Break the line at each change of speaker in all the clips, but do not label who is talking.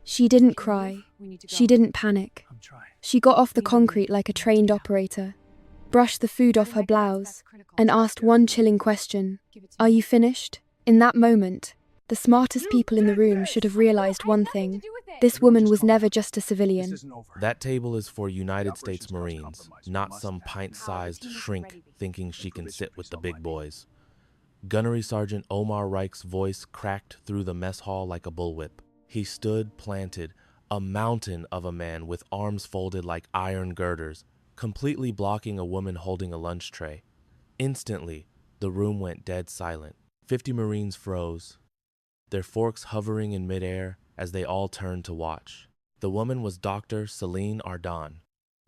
She didn't cry. She didn't panic. She got off the concrete like a trained operator, brushed the food off her blouse, and asked one chilling question: "Are you finished?" In that moment, the smartest people in the room should have realized one thing: this woman was never just a civilian.
That table is for United States Marines, not some pint-sized shrink thinking she can sit with the big boys. Gunnery Sergeant Omar Reich's voice cracked through the mess hall like a bullwhip. He stood planted, a mountain of a man with arms folded like iron girders, completely blocking a woman holding a lunch tray. Instantly, the room went dead silent. 50 Marines froze, their forks hovering in midair as they all turned to watch. The woman was Dr. Celine Ardon,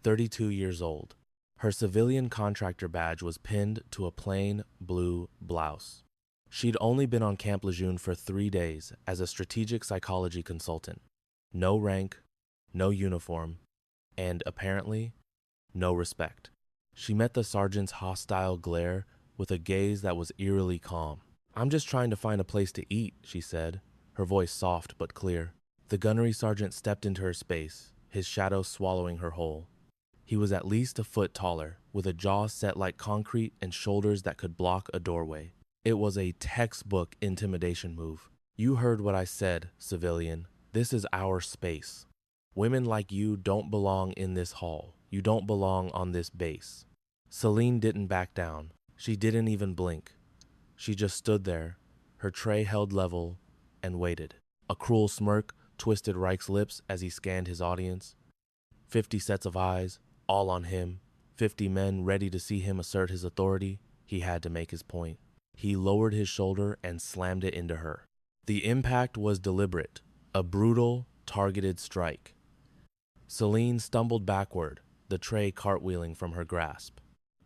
32 years old. Her civilian contractor badge was pinned to a plain blue blouse. She'd only been on Camp Lejeune for 3 days as a strategic psychology consultant. No rank, no uniform, and apparently, no respect. She met the sergeant's hostile glare with a gaze that was eerily calm. "I'm just trying to find a place to eat," she said, her voice soft but clear. The gunnery sergeant stepped into her space, his shadow swallowing her whole. He was at least a foot taller, with a jaw set like concrete and shoulders that could block a doorway. It was a textbook intimidation move. "You heard what I said, civilian. This is our space. Women like you don't belong in this hall. You don't belong on this base." Celine didn't back down. She didn't even blink. She just stood there, her tray held level, and waited. A cruel smirk twisted Reich's lips as he scanned his audience. 50 sets of eyes, all on him. 50 men ready to see him assert his authority. He had to make his point. He lowered his shoulder and slammed it into her. The impact was deliberate, a brutal, targeted strike. Celine stumbled backward, the tray cartwheeling from her grasp.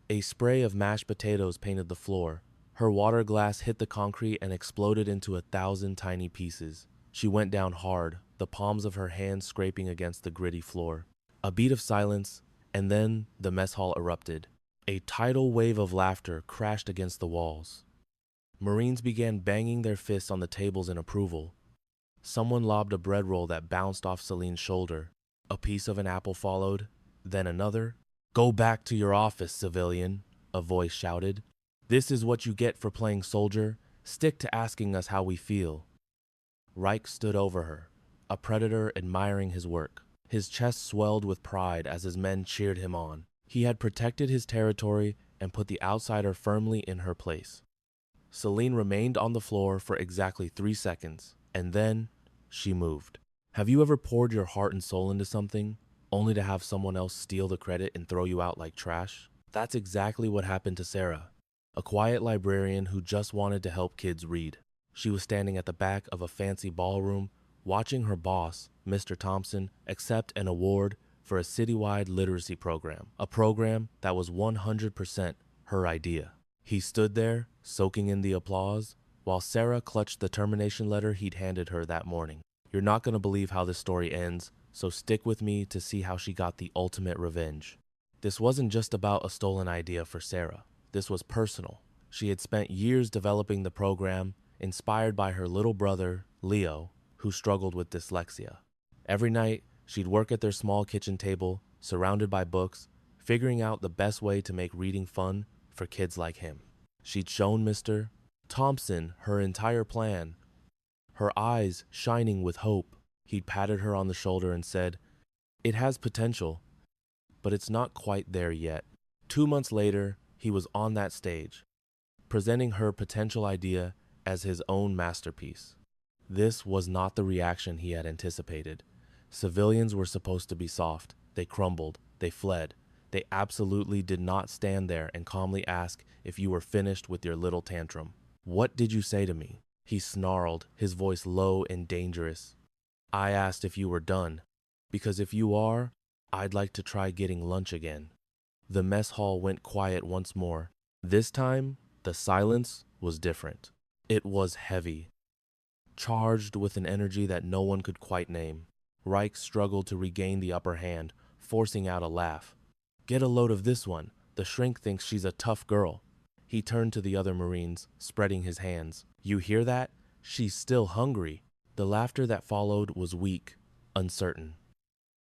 A spray of mashed potatoes painted the floor. Her water glass hit the concrete and exploded into 1,000 tiny pieces. She went down hard, the palms of her hands scraping against the gritty floor. A beat of silence, and then the mess hall erupted. A tidal wave of laughter crashed against the walls. Marines began banging their fists on the tables in approval. Someone lobbed a bread roll that bounced off Celine's shoulder. A piece of an apple followed, then another. "Go back to your office, civilian," a voice shouted. "This is what you get for playing soldier. Stick to asking us how we feel." Reich stood over her, a predator admiring his work. His chest swelled with pride as his men cheered him on. He had protected his territory and put the outsider firmly in her place. Celine remained on the floor for exactly 3 seconds, and then she moved. Have you ever poured your heart and soul into something, only to have someone else steal the credit and throw you out like trash? That's exactly what happened to Sarah, a quiet librarian who just wanted to help kids read. She was standing at the back of a fancy ballroom, watching her boss, Mr. Thompson, accept an award for a citywide literacy program, a program that was 100% her idea. He stood there, soaking in the applause, while Sarah clutched the termination letter he'd handed her that morning. You're not going to believe how this story ends, so stick with me to see how she got the ultimate revenge. This wasn't just about a stolen idea for Sarah. This was personal. She had spent years developing the program, inspired by her little brother, Leo, who struggled with dyslexia. Every night, she'd work at their small kitchen table, surrounded by books, figuring out the best way to make reading fun for kids like him. She'd shown Mr. Thompson her entire plan, her eyes shining with hope. He'd patted her on the shoulder and said, "It has potential, but it's not quite there yet." 2 months later, he was on that stage, presenting her potential idea as his own masterpiece. This was not the reaction he had anticipated. Civilians were supposed to be soft. They crumbled. They fled. They absolutely did not stand there and calmly ask if you were finished with your little tantrum. "What did you say to me?" He snarled, his voice low and dangerous. "I asked if you were done, because if you are, I'd like to try getting lunch again." The mess hall went quiet once more. This time, the silence was different. It was heavy, charged with an energy that no one could quite name. Reich struggled to regain the upper hand, forcing out a laugh. "Get a load of this one. The shrink thinks she's a tough girl." He turned to the other Marines, spreading his hands. "You hear that? She's still hungry." The laughter that followed was weak, uncertain.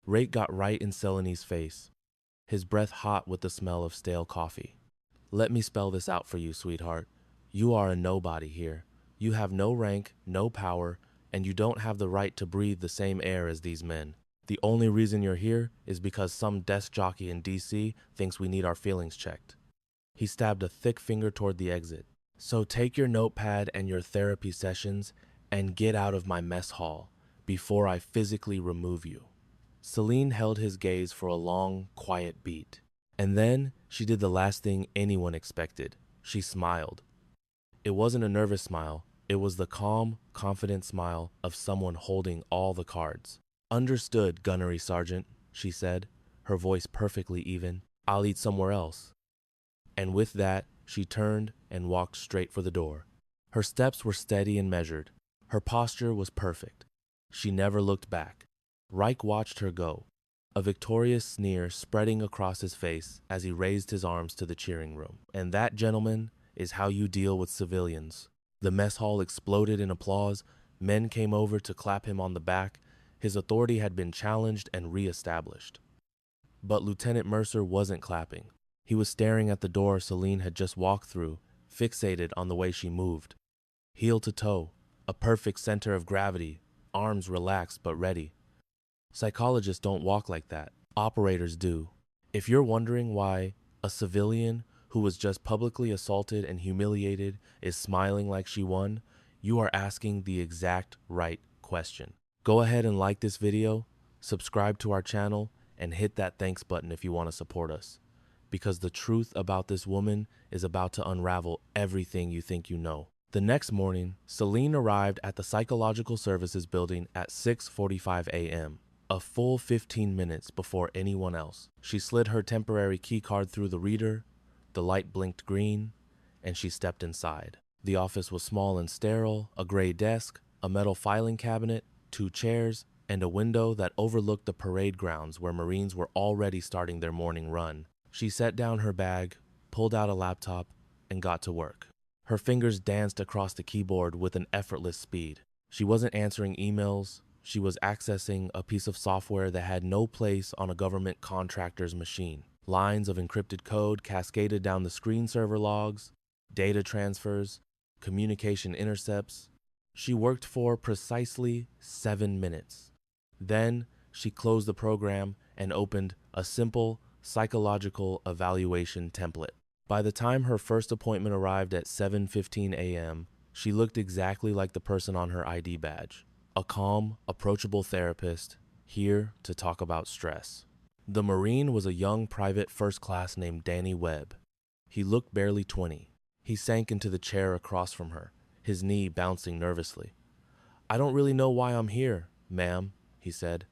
Rake got right in Seleni's face, his breath hot with the smell of stale coffee. Let me spell this out for you, sweetheart. You are a nobody here. You have no rank, no power, and you don't have the right to breathe the same air as these men. The only reason you're here is because some desk jockey in DC thinks we need our feelings checked. He stabbed a thick finger toward the exit. So take your notepad and your therapy sessions and get out of my mess hall before I physically remove you. Celine held his gaze for a long, quiet beat. And then she did the last thing anyone expected. She smiled. It wasn't a nervous smile. It was the calm, confident smile of someone holding all the cards. Understood, Gunnery Sergeant, she said, her voice perfectly even. I'll eat somewhere else. And with that, she turned and walked straight for the door. Her steps were steady and measured. Her posture was perfect. She never looked back. Reich watched her go, a victorious sneer spreading across his face as he raised his arms to the cheering room. And that, gentlemen, is how you deal with civilians. The mess hall exploded in applause. Men came over to clap him on the back. His authority had been challenged and re-established. But Lieutenant Mercer wasn't clapping. He was staring at the door Celine had just walked through, fixated on the way she moved. Heel to toe, a perfect center of gravity, arms relaxed but ready. Psychologists don't walk like that. Operators do. If you're wondering why a civilian who was just publicly assaulted and humiliated is smiling like she won, you are asking the exact right question. Go ahead and like this video, subscribe to our channel, and hit that thanks button if you want to support us. Because the truth about this woman is about to unravel everything you think you know. The next morning, Celine arrived at the Psychological Services building at 6:45 a.m., a full 15 minutes before anyone else. She slid her temporary key card through the reader, the light blinked green, and she stepped inside. The office was small and sterile, a gray desk, a metal filing cabinet, 2 chairs, and a window that overlooked the parade grounds where Marines were already starting their morning run. She set down her bag, pulled out a laptop, and got to work. Her fingers danced across the keyboard with an effortless speed. She wasn't answering emails. She was accessing a piece of software that had no place on a government contractor's machine. Lines of encrypted code cascaded down the screen server logs, data transfers, communication intercepts. She worked for precisely 7 minutes. Then she closed the program and opened a simple psychological evaluation template. By the time her first appointment arrived at 7:15 a.m., she looked exactly like the person on her ID badge. A calm, approachable therapist, here to talk about stress. The Marine was a young private first class named Danny Webb. He looked barely 20. He sank into the chair across from her, his knee bouncing nervously. I don't really know why I'm here, ma'am, he said.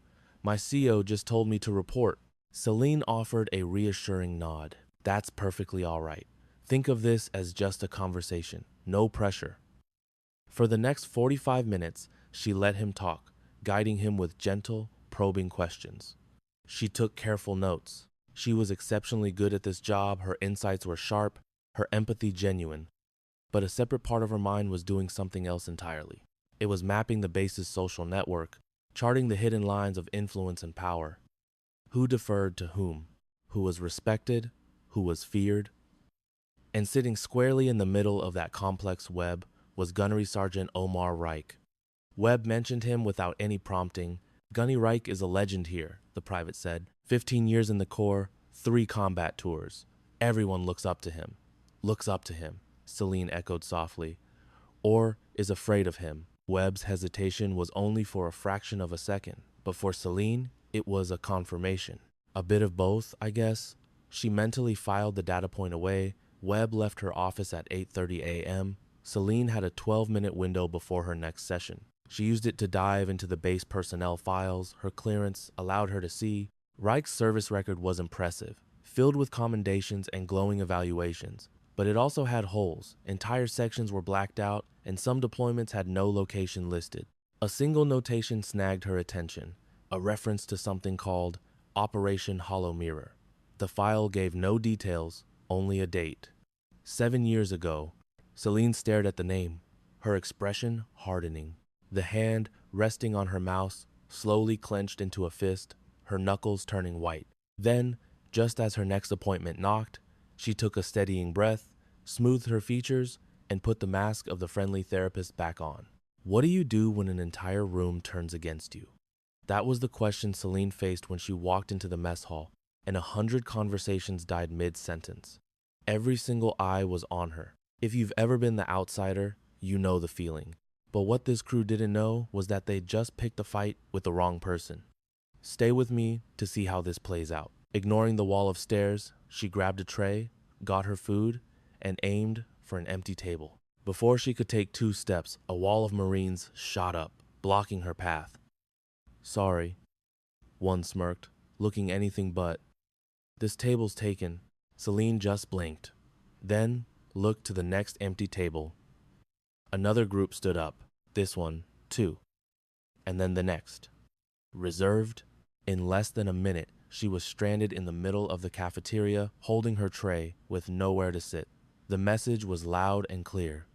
My CO just told me to report. Celine offered a reassuring nod. That's perfectly all right. Think of this as just a conversation, no pressure. For the next 45 minutes, she let him talk, guiding him with gentle, probing questions. She took careful notes. She was exceptionally good at this job, her insights were sharp, her empathy genuine. But a separate part of her mind was doing something else entirely. It was mapping the base's social network, charting the hidden lines of influence and power. Who deferred to whom? Who was respected? Who was feared? And sitting squarely in the middle of that complex web was Gunnery Sergeant Omar Reich. Webb mentioned him without any prompting. Gunny Reich is a legend here, the private said. 15 years in the Corps, 3 combat tours. Everyone looks up to him. Looks up to him, Celine echoed softly. Or is afraid of him. Webb's hesitation was only for a fraction of a second, but for Celine, it was a confirmation. A bit of both, I guess. She mentally filed the data point away. Webb left her office at 8:30 a.m. Celine had a 12-minute window before her next session. She used it to dive into the base personnel files. Her clearance allowed her to see. Reich's service record was impressive, filled with commendations and glowing evaluations. But it also had holes. Entire sections were blacked out, and some deployments had no location listed. A single notation snagged her attention, a reference to something called Operation Hollow Mirror. The file gave no details, only a date. 7 years ago. Celine stared at the name, her expression hardening. The hand resting on her mouse slowly clenched into a fist, her knuckles turning white. Then, just as her next appointment knocked, she took a steadying breath, smoothed her features, and put the mask of the friendly therapist back on. What do you do when an entire room turns against you? That was the question Celine faced when she walked into the mess hall, and 100 conversations died mid-sentence. Every single eye was on her. If you've ever been the outsider, you know the feeling. But what this crew didn't know was that they just picked a fight with the wrong person. Stay with me to see how this plays out. Ignoring the wall of stairs, she grabbed a tray, got her food, and aimed for an empty table. Before she could take 2 steps, a wall of Marines shot up, blocking her path. Sorry, one smirked, looking anything but. This table's taken. Celine just blinked, then looked to the next empty table. Another group stood up, this one, too, and then the next. Reserved. In less than a minute, she was stranded in the middle of the cafeteria, holding her tray with nowhere to sit. The message was loud and clear.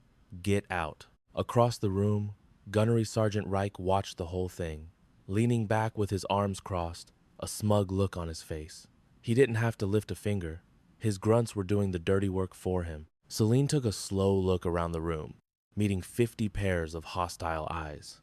Get out. Across the room, Gunnery Sergeant Reich watched the whole thing, leaning back with his arms crossed, a smug look on his face. He didn't have to lift a finger. His grunts were doing the dirty work for him. Celine took a slow look around the room, meeting 50 pairs of hostile eyes.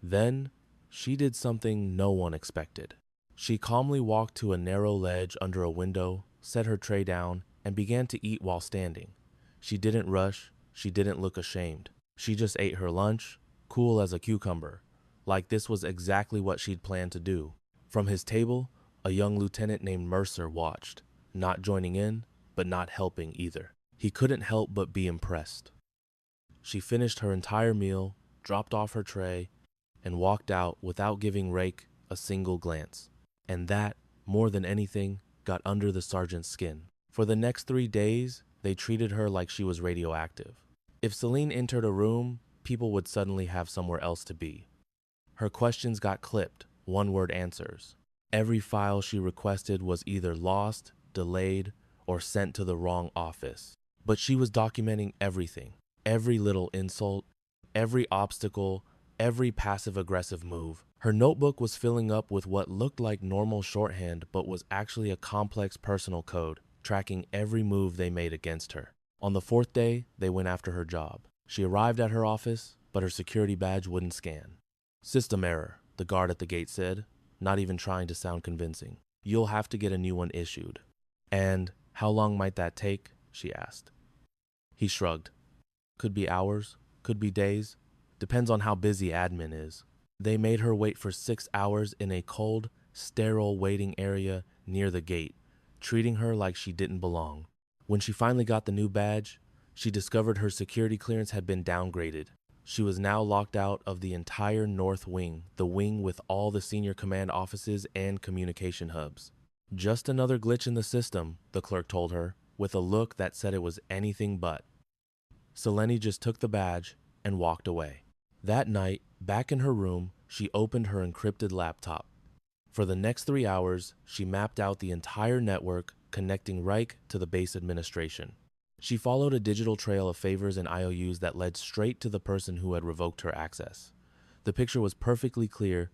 Then, she did something no one expected. She calmly walked to a narrow ledge under a window, set her tray down, and began to eat while standing. She didn't rush, she didn't look ashamed. She just ate her lunch, cool as a cucumber, like this was exactly what she'd planned to do. From his table, a young lieutenant named Mercer watched, not joining in, but not helping either. He couldn't help but be impressed. She finished her entire meal, dropped off her tray, and walked out without giving Reich a single glance. And that, more than anything, got under the sergeant's skin. For the next 3 days, they treated her like she was radioactive. If Celine entered a room, people would suddenly have somewhere else to be. Her questions got clipped, one-word answers. Every file she requested was either lost, delayed, or sent to the wrong office. But she was documenting everything, every little insult, every obstacle, every passive-aggressive move. Her notebook was filling up with what looked like normal shorthand but was actually a complex personal code, tracking every move they made against her. On the 4th day, they went after her job. She arrived at her office, but her security badge wouldn't scan. System error, the guard at the gate said, not even trying to sound convincing. You'll have to get a new one issued. And how long might that take? She asked. He shrugged. Could be hours, could be days. Depends on how busy admin is. They made her wait for 6 hours in a cold, sterile waiting area near the gate, treating her like she didn't belong. When she finally got the new badge, she discovered her security clearance had been downgraded. She was now locked out of the entire North Wing, the wing with all the senior command offices and communication hubs. Just another glitch in the system, the clerk told her, with a look that said it was anything but. Selene just took the badge and walked away. That night, back in her room, she opened her encrypted laptop. For the next 3 hours, she mapped out the entire network connecting Reich to the base administration. She followed a digital trail of favors and IOUs that led straight to the person who had revoked her access. The picture was perfectly clear.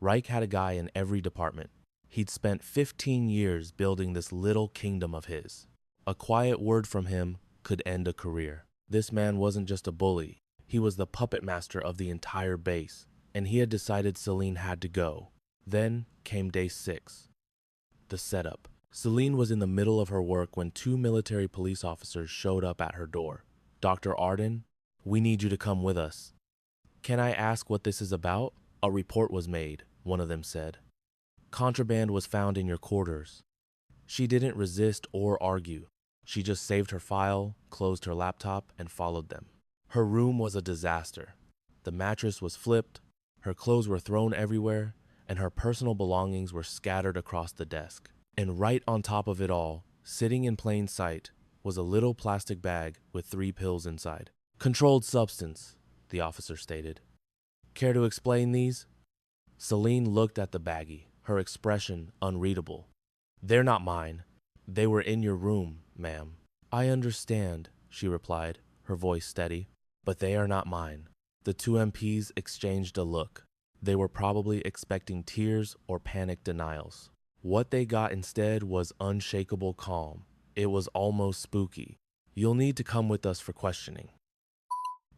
Reich had a guy in every department. He'd spent 15 years building this little kingdom of his. A quiet word from him could end a career. This man wasn't just a bully. He was the puppet master of the entire base, and he had decided Celine had to go. Then came day 6. The setup. Celine was in the middle of her work when 2 military police officers showed up at her door. Dr. Arden, we need you to come with us. Can I ask what this is about? A report was made, one of them said. Contraband was found in your quarters. She didn't resist or argue. She just saved her file, closed her laptop, and followed them. Her room was a disaster. The mattress was flipped, her clothes were thrown everywhere, and her personal belongings were scattered across the desk. And right on top of it all, sitting in plain sight, was a little plastic bag with 3 pills inside. Controlled substance, the officer stated. Care to explain these? Celine looked at the baggie, her expression unreadable. They're not mine. They were in your room, ma'am. I understand, she replied, her voice steady, but they are not mine. The 2 MPs exchanged a look. They were probably expecting tears or panic denials. What they got instead was unshakable calm. It was almost spooky. "You'll need to come with us for questioning."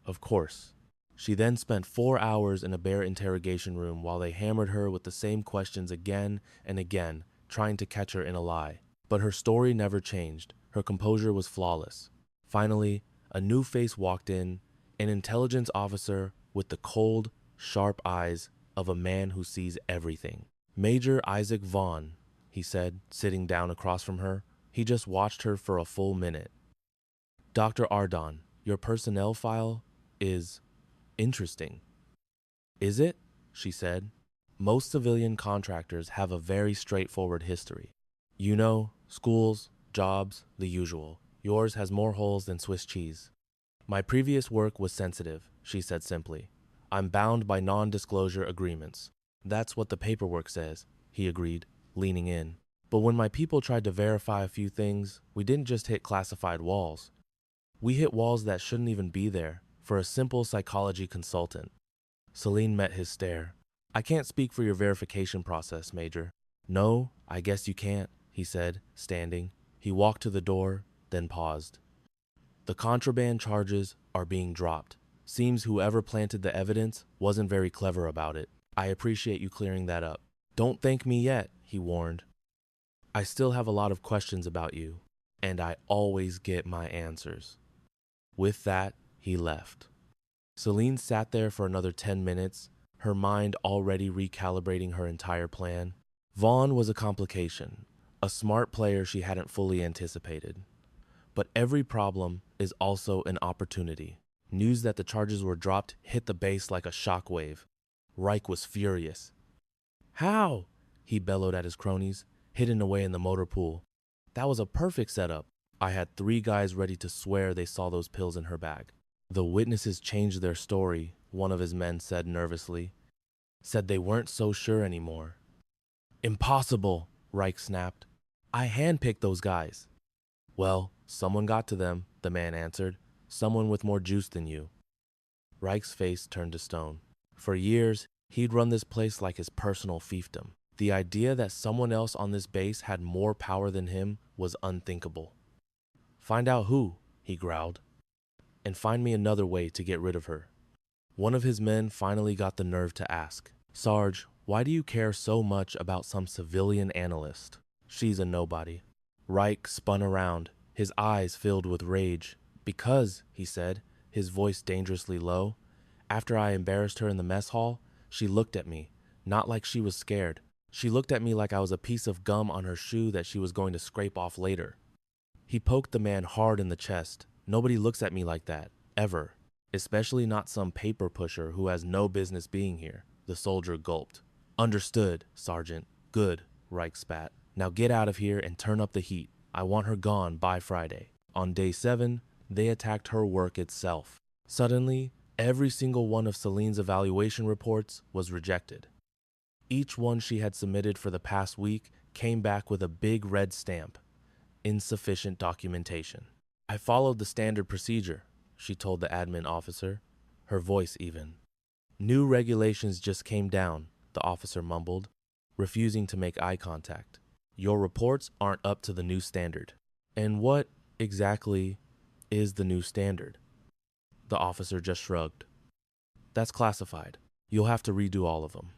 Of course. She then spent 4 hours in a bare interrogation room while they hammered her with the same questions again and again, trying to catch her in a lie. But her story never changed. Her composure was flawless. Finally, a new face walked in, an intelligence officer with the cold, sharp eyes of a man who sees everything. "Major Isaac Vaughn," he said, sitting down across from her. He just watched her for a full minute. "Dr. Ardon, your personnel file is interesting." "Is it?" she said. "Most civilian contractors have a very straightforward history. You know, schools, jobs, the usual. Yours has more holes than Swiss cheese." "My previous work was sensitive," she said simply. "I'm bound by non-disclosure agreements." "That's what the paperwork says," he agreed, leaning in. "But when my people tried to verify a few things, we didn't just hit classified walls. We hit walls that shouldn't even be there for a simple psychology consultant." Celine met his stare. "I can't speak for your verification process, Major." "No, I guess you can't," he said, standing. He walked to the door, then paused. "The contraband charges are being dropped. Seems whoever planted the evidence wasn't very clever about it. I appreciate you clearing that up." "Don't thank me yet," he warned. "I still have a lot of questions about you, and I always get my answers." With that, he left. Celine sat there for another 10 minutes, her mind already recalibrating her entire plan. Vaughn was a complication, a smart player she hadn't fully anticipated. But every problem is also an opportunity. News that the charges were dropped hit the base like a shockwave. Reich was furious. "How?" he bellowed at his cronies, hidden away in the motor pool. "That was a perfect setup. I had 3 guys ready to swear they saw those pills in her bag." "The witnesses changed their story," one of his men said nervously. "Said they weren't so sure anymore." "Impossible," Reich snapped. "I handpicked those guys." "Well, someone got to them," the man answered. "Someone with more juice than you." Reich's face turned to stone. For years, he'd run this place like his personal fiefdom. The idea that someone else on this base had more power than him was unthinkable. "Find out who," he growled. "And find me another way to get rid of her." One of his men finally got the nerve to ask, "Sarge, why do you care so much about some civilian analyst? She's a nobody." Reich spun around, his eyes filled with rage. "Because," he said, his voice dangerously low, "after I embarrassed her in the mess hall, she looked at me, not like she was scared. She looked at me like I was a piece of gum on her shoe that she was going to scrape off later." He poked the man hard in the chest. "Nobody looks at me like that, ever. Especially not some paper pusher who has no business being here." The soldier gulped. "Understood, Sergeant. Good," Reich spat. "Now get out of here and turn up the heat. I want her gone by Friday." On day 7, they attacked her work itself. Suddenly, every single one of Celine's evaluation reports was rejected. Each one she had submitted for the past week came back with a big red stamp. Insufficient documentation. "I followed the standard procedure," she told the admin officer, her voice even. "New regulations just came down," the officer mumbled, refusing to make eye contact. "Your reports aren't up to the new standard." "And what, exactly, is the new standard?" The officer just shrugged. "That's classified. You'll have to redo all of them."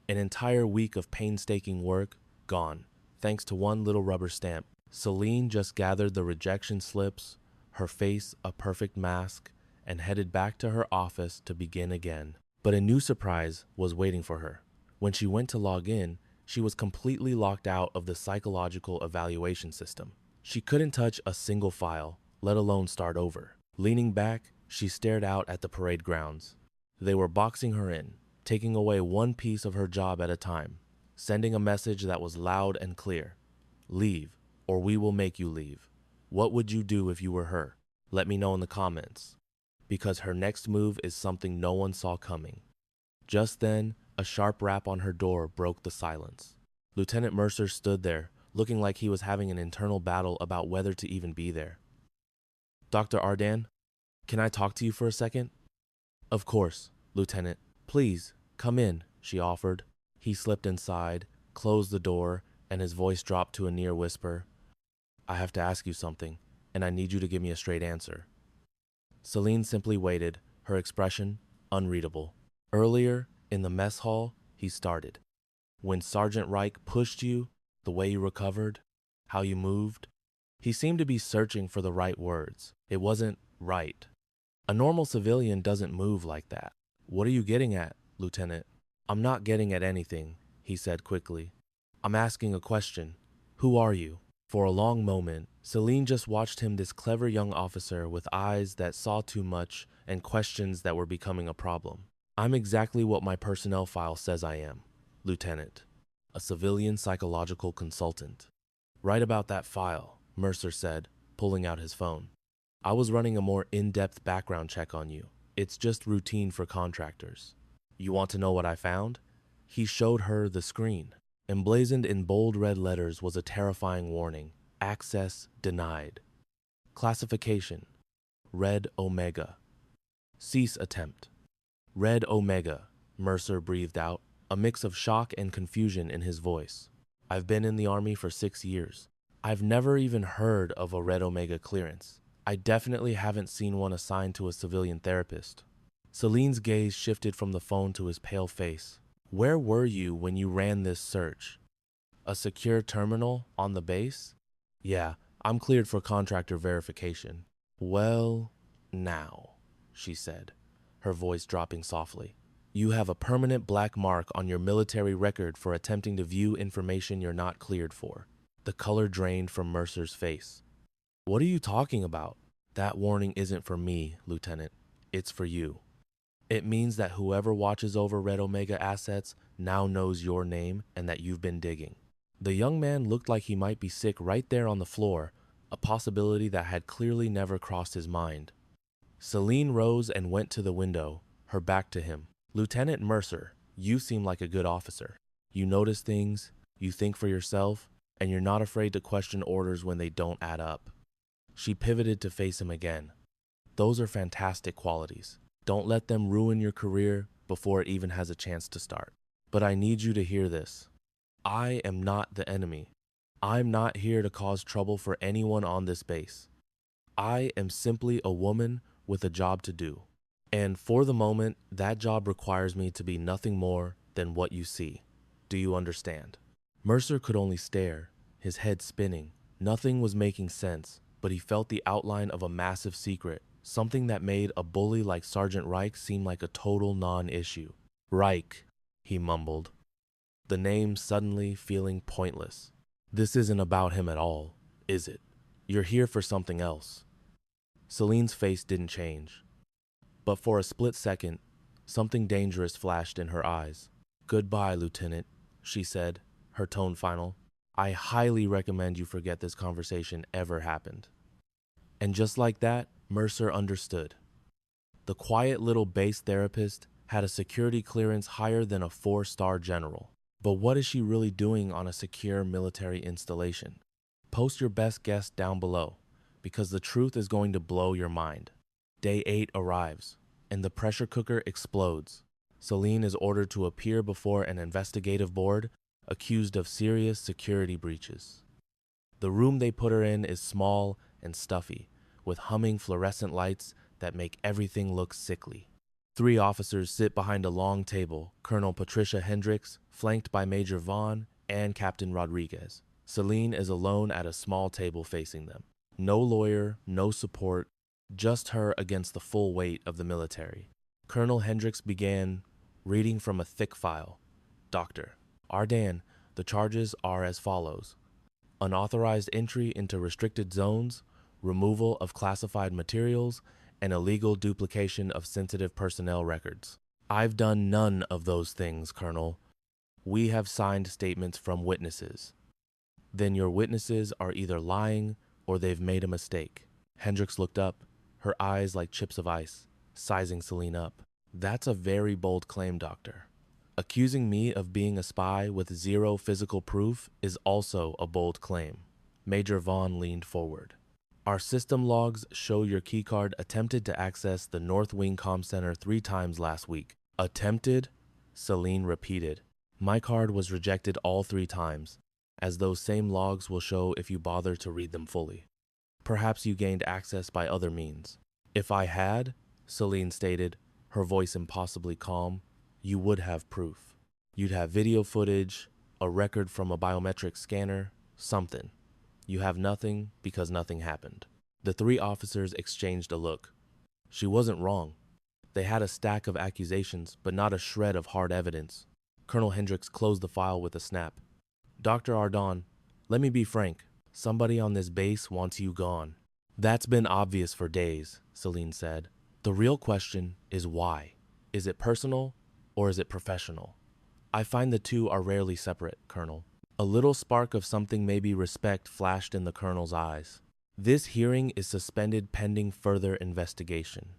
An entire week of painstaking work, gone, thanks to one little rubber stamp. Celine just gathered the rejection slips, her face a perfect mask, and headed back to her office to begin again. But a new surprise was waiting for her. When she went to log in, she was completely locked out of the psychological evaluation system. She couldn't touch a single file, let alone start over. Leaning back, she stared out at the parade grounds. They were boxing her in, taking away one piece of her job at a time, sending a message that was loud and clear. "Leave, or we will make you leave. What would you do if you were her? Let me know in the comments." Because her next move is something no one saw coming. Just then, a sharp rap on her door broke the silence. Lieutenant Mercer stood there, looking like he was having an internal battle about whether to even be there. "Dr. Ardon, can I talk to you for a second?" "Of course, Lieutenant. Please, come in," she offered. He slipped inside, closed the door, and his voice dropped to a near whisper. I have to ask you something, and I need you to give me a straight answer. Celine simply waited, her expression unreadable. Earlier, in the mess hall, he started. When Sergeant Reich pushed you, the way you recovered, how you moved, he seemed to be searching for the right words. It wasn't right. A normal civilian doesn't move like that. What are you getting at, Lieutenant? I'm not getting at anything, he said quickly. I'm asking a question. Who are you? For a long moment, Celine just watched him, this clever young officer with eyes that saw too much and questions that were becoming a problem. I'm exactly what my personnel file says I am, Lieutenant. A civilian psychological consultant. Right about that file, Mercer said, pulling out his phone. I was running a more in-depth background check on you. It's just routine for contractors. You want to know what I found? He showed her the screen. Emblazoned in bold red letters was a terrifying warning. Access denied. Classification: Red Omega. Cease attempt. Red Omega, Mercer breathed out, a mix of shock and confusion in his voice. I've been in the Army for 6 years. I've never even heard of a Red Omega clearance. I definitely haven't seen one assigned to a civilian therapist. Celine's gaze shifted from the phone to his pale face. Where were you when you ran this search? A secure terminal on the base? Yeah, I'm cleared for contractor verification. Well, now, she said, her voice dropping softly. You have a permanent black mark on your military record for attempting to view information you're not cleared for. The color drained from Mercer's face. What are you talking about? That warning isn't for me, Lieutenant. It's for you. It means that whoever watches over Red Omega assets now knows your name and that you've been digging. The young man looked like he might be sick right there on the floor, a possibility that had clearly never crossed his mind. Celine rose and went to the window, her back to him. Lieutenant Mercer, you seem like a good officer. You notice things, you think for yourself, and you're not afraid to question orders when they don't add up. She pivoted to face him again. Those are fantastic qualities. Don't let them ruin your career before it even has a chance to start. But I need you to hear this. I am not the enemy. I'm not here to cause trouble for anyone on this base. I am simply a woman with a job to do. And for the moment, that job requires me to be nothing more than what you see. Do you understand? Mercer could only stare, his head spinning. Nothing was making sense, but he felt the outline of a massive secret, something that made a bully like Sergeant Reich seem like a total non-issue. Reich, he mumbled, the name suddenly feeling pointless. This isn't about him at all, is it? You're here for something else. Celine's face didn't change. But for a split second, something dangerous flashed in her eyes. Goodbye, Lieutenant, she said, her tone final. I highly recommend you forget this conversation ever happened. And just like that, Mercer understood. The quiet little base therapist had a security clearance higher than a 4-star general. But what is she really doing on a secure military installation? Post your best guess down below, because the truth is going to blow your mind. Day 8 arrives, and the pressure cooker explodes. Celine is ordered to appear before an investigative board, accused of serious security breaches. The room they put her in is small and stuffy, with humming fluorescent lights that make everything look sickly. 3 officers sit behind a long table, Colonel Patricia Hendricks, flanked by Major Vaughn and Captain Rodriguez. Celine is alone at a small table facing them. No lawyer, no support, just her against the full weight of the military. Colonel Hendricks began reading from a thick file. Dr. Ardan, the charges are as follows. Unauthorized entry into restricted zones, removal of classified materials, and illegal duplication of sensitive personnel records. I've done none of those things, Colonel. We have signed statements from witnesses. Then your witnesses are either lying or they've made a mistake. Hendricks looked up, her eyes like chips of ice, sizing Celine up. That's a very bold claim, Doctor. Accusing me of being a spy with 0 physical proof is also a bold claim. Major Vaughn leaned forward. Our system logs show your keycard attempted to access the North Wing Comm Center 3 times last week. Attempted? Celine repeated. My card was rejected all 3 times, as those same logs will show if you bother to read them fully. Perhaps you gained access by other means. If I had, Celine stated, her voice impossibly calm, you would have proof. You'd have video footage, a record from a biometric scanner, something. You have nothing because nothing happened. The 3 officers exchanged a look. She wasn't wrong. They had a stack of accusations, but not a shred of hard evidence. Colonel Hendricks closed the file with a snap. Dr. Ardon, let me be frank. Somebody on this base wants you gone. That's been obvious for days, Celine said. The real question is why. Is it personal or is it professional? I find the two are rarely separate, Colonel. A little spark of something maybe respect flashed in the Colonel's eyes. This hearing is suspended pending further investigation.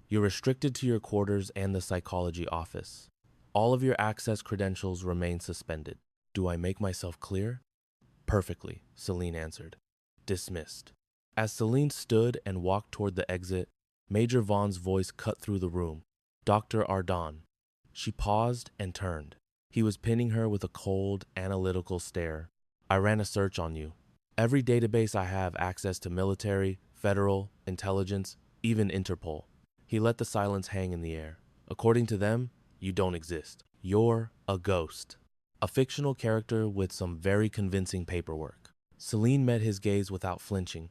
You're restricted to your quarters and the psychology office. All of your access credentials remain suspended. Do I make myself clear? Perfectly, Celine answered. Dismissed. As Celine stood and walked toward the exit, Major Vaughn's voice cut through the room. Dr. Ardon. She paused and turned. He was pinning her with a cold, analytical stare. I ran a search on you. Every database I have access to military, federal, intelligence, even Interpol. He let the silence hang in the air. According to them, you don't exist. You're a ghost. A fictional character with some very convincing paperwork. Celine met his gaze without flinching.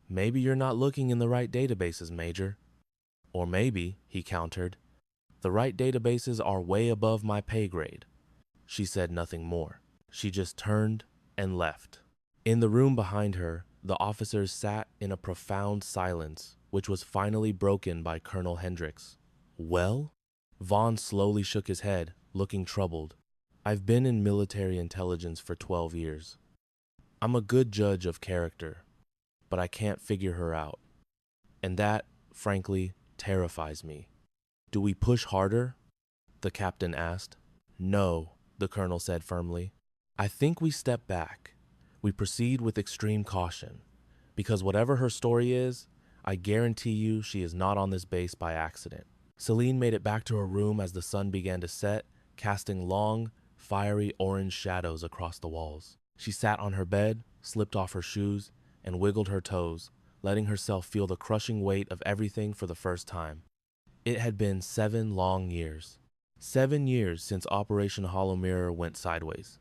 Maybe you're not looking in the right databases, Major. Or maybe, he countered, the right databases are way above my pay grade. She said nothing more. She just turned and left. In the room behind her, the officers sat in a profound silence, which was finally broken by Colonel Hendricks. Well? Vaughn slowly shook his head, looking troubled. I've been in military intelligence for 12 years. I'm a good judge of character, but I can't figure her out. And that, frankly, terrifies me. Do we push harder? The captain asked. No, the colonel said firmly. I think we step back. We proceed with extreme caution. Because whatever her story is, I guarantee you she is not on this base by accident. Celine made it back to her room as the sun began to set, casting long, fiery orange shadows across the walls. She sat on her bed, slipped off her shoes, and wiggled her toes, letting herself feel the crushing weight of everything for the first time. It had been 7 long years. 7 years since Operation Hollow Mirror went sideways.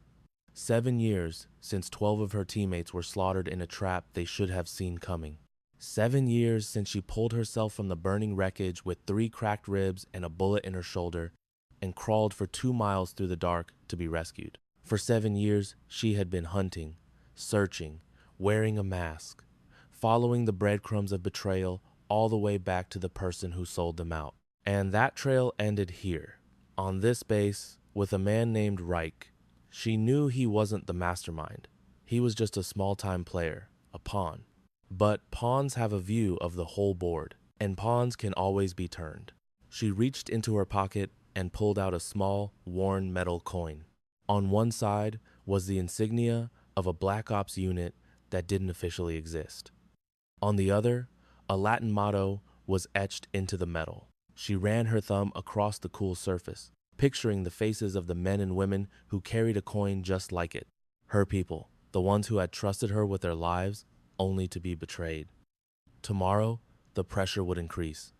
7 years since 12 of her teammates were slaughtered in a trap they should have seen coming. 7 years since she pulled herself from the burning wreckage with 3 cracked ribs and a bullet in her shoulder and crawled for 2 miles through the dark to be rescued. For 7 years, she had been hunting, searching, wearing a mask, following the breadcrumbs of betrayal all the way back to the person who sold them out. And that trail ended here, on this base, with a man named Reich. She knew he wasn't the mastermind. He was just a small-time player, a pawn. But pawns have a view of the whole board, and pawns can always be turned. She reached into her pocket and pulled out a small, worn metal coin. On one side was the insignia of a Black Ops unit that didn't officially exist. On the other, a Latin motto was etched into the metal. She ran her thumb across the cool surface, picturing the faces of the men and women who carried a coin just like it. Her people, the ones who had trusted her with their lives, only to be betrayed. Tomorrow, the pressure would increase.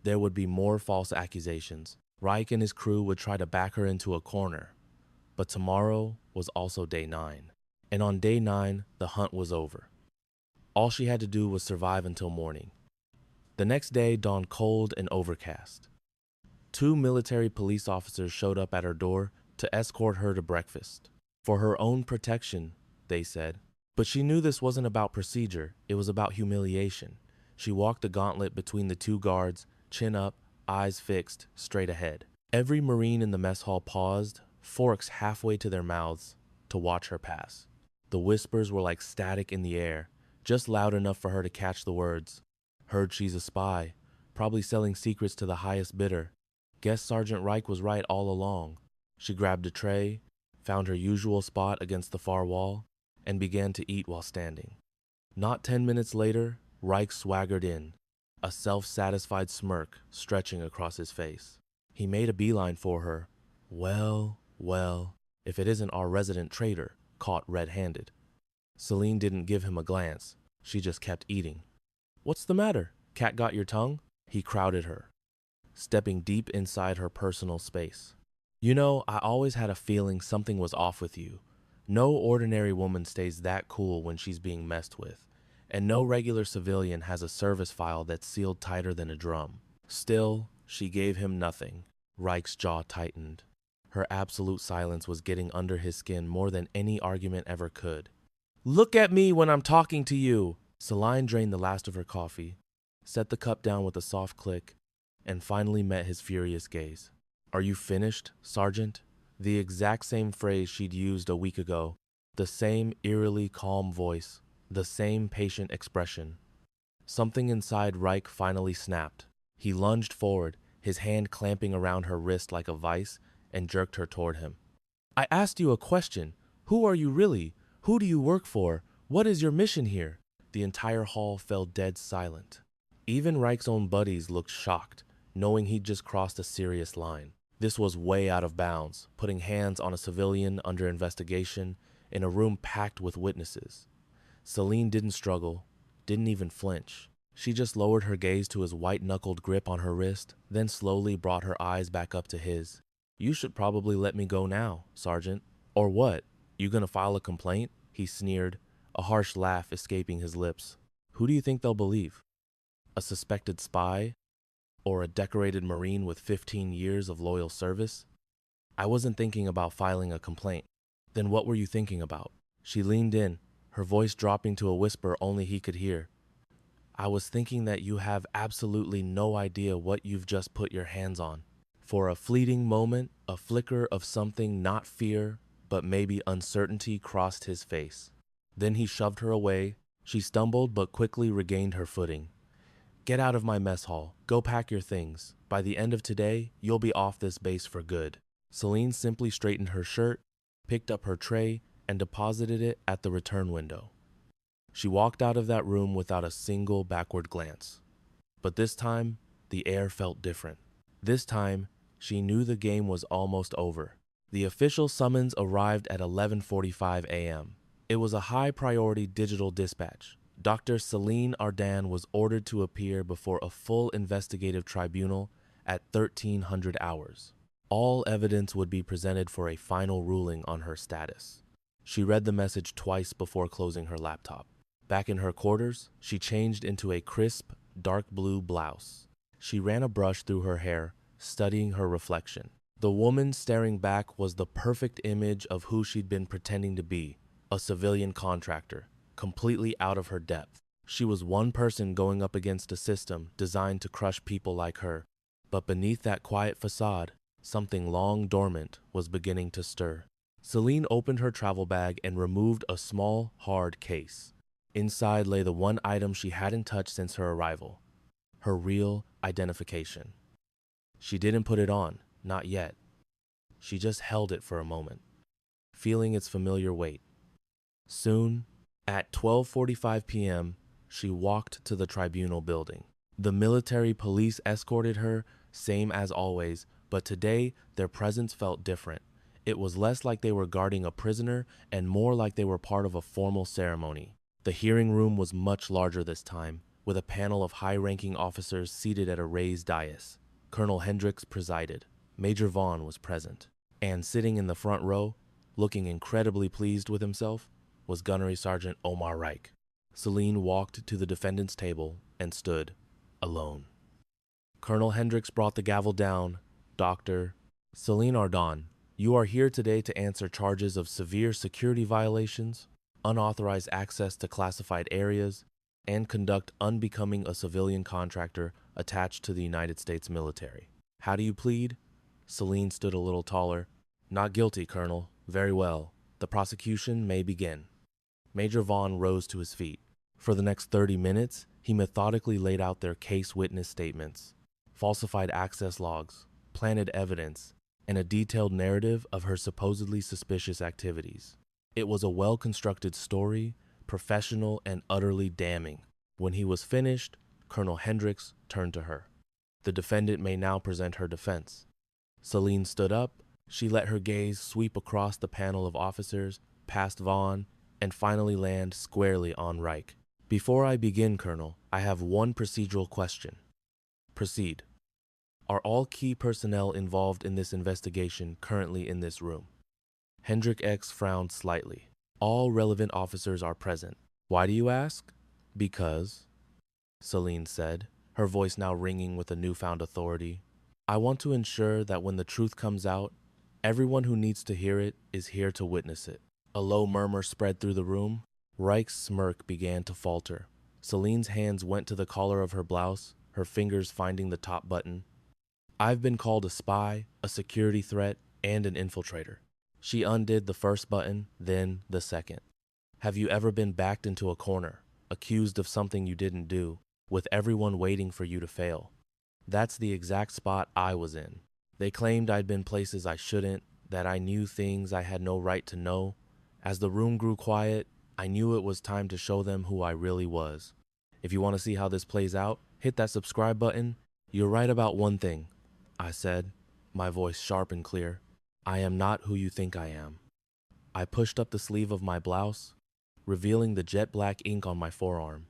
There would be more false accusations. Reich and his crew would try to back her into a corner. But tomorrow was also day 9. And on day 9, the hunt was over. All she had to do was survive until morning. The next day dawned cold and overcast. 2 military police officers showed up at her door to escort her to breakfast. For her own protection, they said. But she knew this wasn't about procedure, it was about humiliation. She walked the gauntlet between the 2 guards, chin up, eyes fixed, straight ahead. Every Marine in the mess hall paused, forks halfway to their mouths, to watch her pass. The whispers were like static in the air, just loud enough for her to catch the words. Heard she's a spy, probably selling secrets to the highest bidder. Guess Sergeant Reich was right all along. She grabbed a tray, found her usual spot against the far wall, and began to eat while standing. Not 10 minutes later, Reich swaggered in, a self-satisfied smirk stretching across his face. He made a beeline for her, Well, if it isn't our resident traitor, caught red-handed. Celine didn't give him a glance. She just kept eating. What's the matter? Cat got your tongue? He crowded her, stepping deep inside her personal space. You know, I always had a feeling something was off with you. No ordinary woman stays that cool when she's being messed with, and no regular civilian has a service file that's sealed tighter than a drum. Still, she gave him nothing. Reich's jaw tightened. Her absolute silence was getting under his skin more than any argument ever could. Look at me when I'm talking to you! Celine drained the last of her coffee, set the cup down with a soft click, and finally met his furious gaze. Are you finished, Sergeant? The exact same phrase she'd used a week ago, the same eerily calm voice, the same patient expression. Something inside Reich finally snapped. He lunged forward, his hand clamping around her wrist like a vice, and jerked her toward him. I asked you a question. Who are you really? Who do you work for? What is your mission here? The entire hall fell dead silent. Even Reich's own buddies looked shocked, knowing he'd just crossed a serious line. This was way out of bounds, putting hands on a civilian under investigation in a room packed with witnesses. Celine didn't struggle, didn't even flinch. She just lowered her gaze to his white-knuckled grip on her wrist, then slowly brought her eyes back up to his. You should probably let me go now, Sergeant. Or what? You gonna file a complaint? He sneered, a harsh laugh escaping his lips. Who do you think they'll believe? A suspected spy? Or a decorated Marine with 15 years of loyal service? I wasn't thinking about filing a complaint. Then what were you thinking about? She leaned in, her voice dropping to a whisper only he could hear. I was thinking that you have absolutely no idea what you've just put your hands on. For a fleeting moment, a flicker of something not fear, but maybe uncertainty crossed his face. Then he shoved her away. She stumbled but quickly regained her footing. Get out of my mess hall. Go pack your things. By the end of today, you'll be off this base for good. Celine simply straightened her shirt, picked up her tray, and deposited it at the return window. She walked out of that room without a single backward glance. But this time, the air felt different. This time, she knew the game was almost over. The official summons arrived at 11:45 a.m. It was a high-priority digital dispatch. Dr. Celine Ardan was ordered to appear before a full investigative tribunal at 1300 hours. All evidence would be presented for a final ruling on her status. She read the message twice before closing her laptop. Back in her quarters, she changed into a crisp, dark blue blouse. She ran a brush through her hair, studying her reflection. The woman staring back was the perfect image of who she'd been pretending to be, a civilian contractor, completely out of her depth. She was one person going up against a system designed to crush people like her, but beneath that quiet facade, something long dormant was beginning to stir. Celine opened her travel bag and removed a small, hard case. Inside lay the one item she hadn't touched since her arrival, her real identification. She didn't put it on, not yet. She just held it for a moment, feeling its familiar weight. Soon, at 12:45 p.m., she walked to the tribunal building. The military police escorted her, same as always, but today their presence felt different. It was less like they were guarding a prisoner and more like they were part of a formal ceremony. The hearing room was much larger this time, with a panel of high-ranking officers seated at a raised dais. Colonel Hendricks presided. Major Vaughn was present. And sitting in the front row, looking incredibly pleased with himself, was Gunnery Sergeant Omar Reich. Celine walked to the defendant's table and stood alone. Colonel Hendricks brought the gavel down. Dr. Celine Ardan, you are here today to answer charges of severe security violations, unauthorized access to classified areas, and conduct unbecoming a civilian contractor attached to the United States military. How do you plead? Celine stood a little taller. Not guilty, Colonel. Very well. The prosecution may begin. Major Vaughn rose to his feet. For the next 30 minutes, he methodically laid out their case witness statements, falsified access logs, planted evidence, and a detailed narrative of her supposedly suspicious activities. It was a well-constructed story, professional and utterly damning. When he was finished, Colonel Hendricks turned to her. The defendant may now present her defense. Celine stood up, She let her gaze sweep across the panel of officers, past Vaughn, and finally land squarely on Reich. Before I begin, Colonel, I have one procedural question. Proceed. Are all key personnel involved in this investigation currently in this room? Hendrik X frowned slightly. All relevant officers are present. Why do you ask? Because, Celine said, her voice now ringing with a newfound authority. I want to ensure that when the truth comes out, everyone who needs to hear it is here to witness it. A low murmur spread through the room. Reich's smirk began to falter. Celine's hands went to the collar of her blouse, her fingers finding the top button. I've been called a spy, a security threat, and an infiltrator. She undid the first button, then the second. Have you ever been backed into a corner, accused of something you didn't do, with everyone waiting for you to fail? That's the exact spot I was in. They claimed I'd been places I shouldn't, that I knew things I had no right to know. As the room grew quiet, I knew it was time to show them who I really was. If you want to see how this plays out, hit that subscribe button. You're right about one thing, I said, my voice sharp and clear. I am not who you think I am. I pushed up the sleeve of my blouse, revealing the jet black ink on my forearm.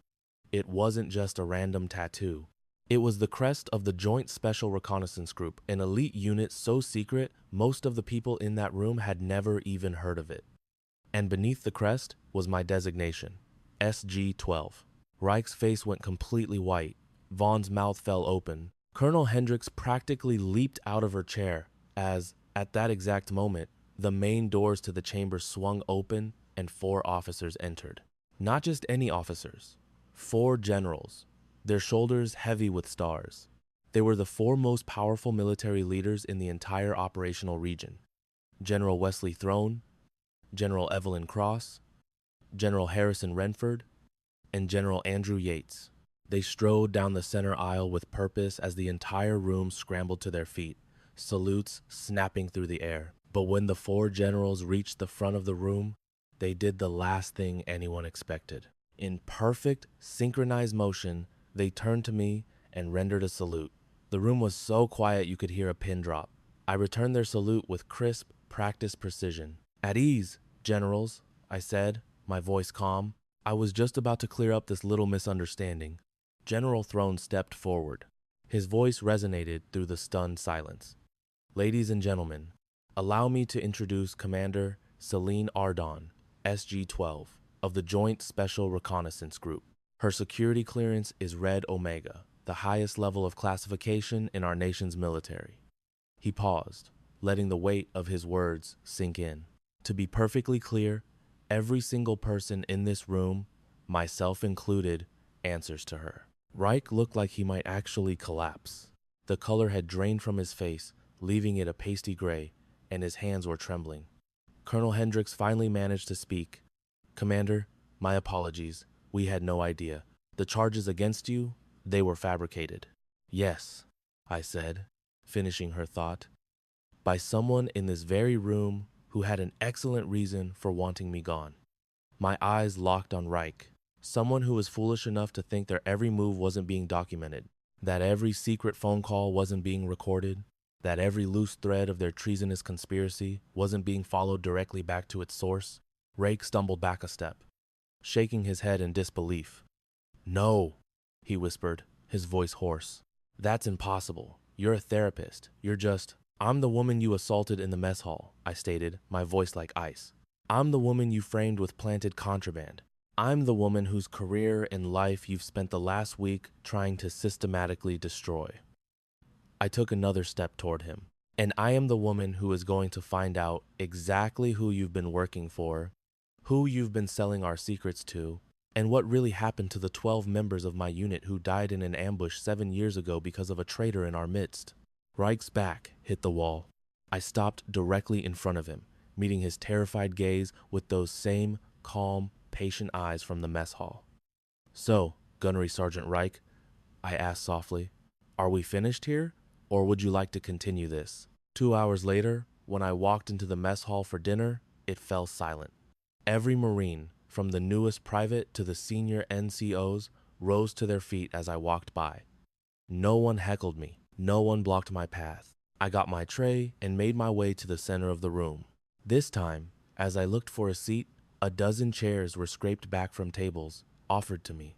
It wasn't just a random tattoo. It was the crest of the Joint Special Reconnaissance Group, an elite unit so secret most of the people in that room had never even heard of it. And beneath the crest was my designation, SG-12. Reich's face went completely white. Vaughn's mouth fell open. Colonel Hendricks practically leaped out of her chair as, at that exact moment, the main doors to the chamber swung open and 4 officers entered. Not just any officers, 4 generals, their shoulders heavy with stars. They were the 4 most powerful military leaders in the entire operational region. General Wesley Throne, General Evelyn Cross, General Harrison Renford, and General Andrew Yates. They strode down the center aisle with purpose as the entire room scrambled to their feet, salutes snapping through the air. But when the 4 generals reached the front of the room, they did the last thing anyone expected. In perfect, synchronized motion, they turned to me and rendered a salute. The room was so quiet you could hear a pin drop. I returned their salute with crisp, practiced precision. At ease, generals, I said, my voice calm. I was just about to clear up this little misunderstanding. General Throne stepped forward. His voice resonated through the stunned silence. Ladies and gentlemen, allow me to introduce Commander Celine Ardon, SG-12, of the Joint Special Reconnaissance Group. Her security clearance is Red Omega, the highest level of classification in our nation's military. He paused, letting the weight of his words sink in. To be perfectly clear, every single person in this room, myself included, answers to her. Reich looked like he might actually collapse. The color had drained from his face, leaving it a pasty gray, and his hands were trembling. Colonel Hendricks finally managed to speak. Commander, my apologies. We had no idea. The charges against you, they were fabricated. Yes, I said, finishing her thought, by someone in this very room who had an excellent reason for wanting me gone. My eyes locked on Reich, someone who was foolish enough to think their every move wasn't being documented, that every secret phone call wasn't being recorded, that every loose thread of their treasonous conspiracy wasn't being followed directly back to its source. Reich stumbled back a step, shaking his head in disbelief. No, he whispered, his voice hoarse. That's impossible. You're a therapist. You're just... I'm the woman you assaulted in the mess hall, I stated, my voice like ice. I'm the woman you framed with planted contraband. I'm the woman whose career and life you've spent the last week trying to systematically destroy. I took another step toward him. And I am the woman who is going to find out exactly who you've been working for, who you've been selling our secrets to, and what really happened to the 12 members of my unit who died in an ambush 7 years ago because of a traitor in our midst. Reich's back hit the wall. I stopped directly in front of him, meeting his terrified gaze with those same calm, patient eyes from the mess hall. So, Gunnery Sergeant Reich, I asked softly, are we finished here, or would you like to continue this? 2 hours later, when I walked into the mess hall for dinner, it fell silent. Every Marine, from the newest private to the senior NCOs, rose to their feet as I walked by. No one heckled me. No one blocked my path. I got my tray and made my way to the center of the room. This time, as I looked for a seat, a dozen chairs were scraped back from tables, offered to me.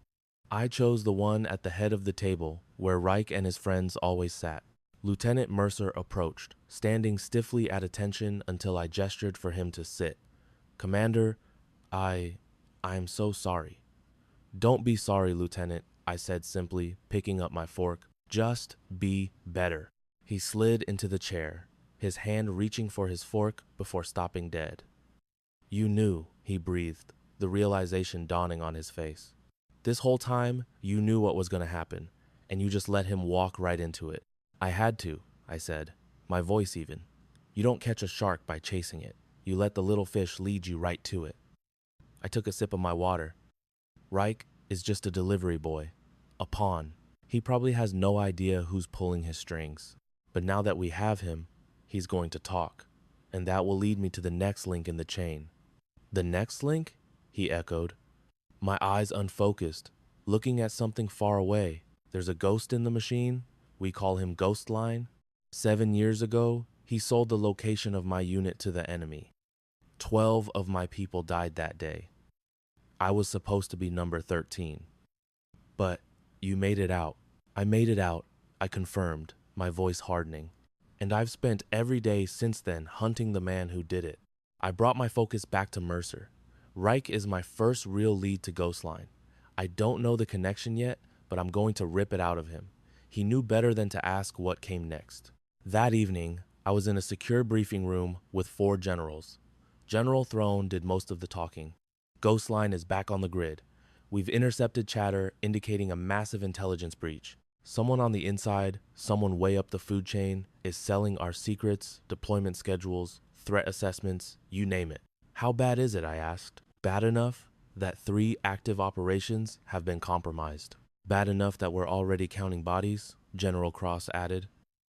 I chose the one at the head of the table, where Reich and his friends always sat. Lieutenant Mercer approached, standing stiffly at attention until I gestured for him to sit. Commander, I'm so sorry. Don't be sorry, Lieutenant, I said simply, picking up my fork. Just be better. He slid into the chair, his hand reaching for his fork before stopping dead. You knew, he breathed, the realization dawning on his face. This whole time, you knew what was going to happen, and you just let him walk right into it. I had to, I said, my voice even. You don't catch a shark by chasing it. You let the little fish lead you right to it. I took a sip of my water. Reich is just a delivery boy, a pawn. He probably has no idea who's pulling his strings. But now that we have him, he's going to talk, and that will lead me to the next link in the chain. The next link? He echoed. My eyes unfocused, looking at something far away. There's a ghost in the machine. We call him Ghostline. 7 years ago, he sold the location of my unit to the enemy. 12 of my people died that day. I was supposed to be number 13. But you made it out. I made it out, I confirmed, my voice hardening. And I've spent every day since then hunting the man who did it. I brought my focus back to Mercer. Reich is my first real lead to Ghostline. I don't know the connection yet, but I'm going to rip it out of him. He knew better than to ask what came next. That evening, I was in a secure briefing room with 4 generals. General Throne did most of the talking. Ghostline is back on the grid. We've intercepted chatter indicating a massive intelligence breach. Someone on the inside, someone way up the food chain, is selling our secrets, deployment schedules, threat assessments, you name it. How bad is it, I asked. Bad enough that 3 active operations have been compromised. Bad enough that we're already counting bodies, General Cross added,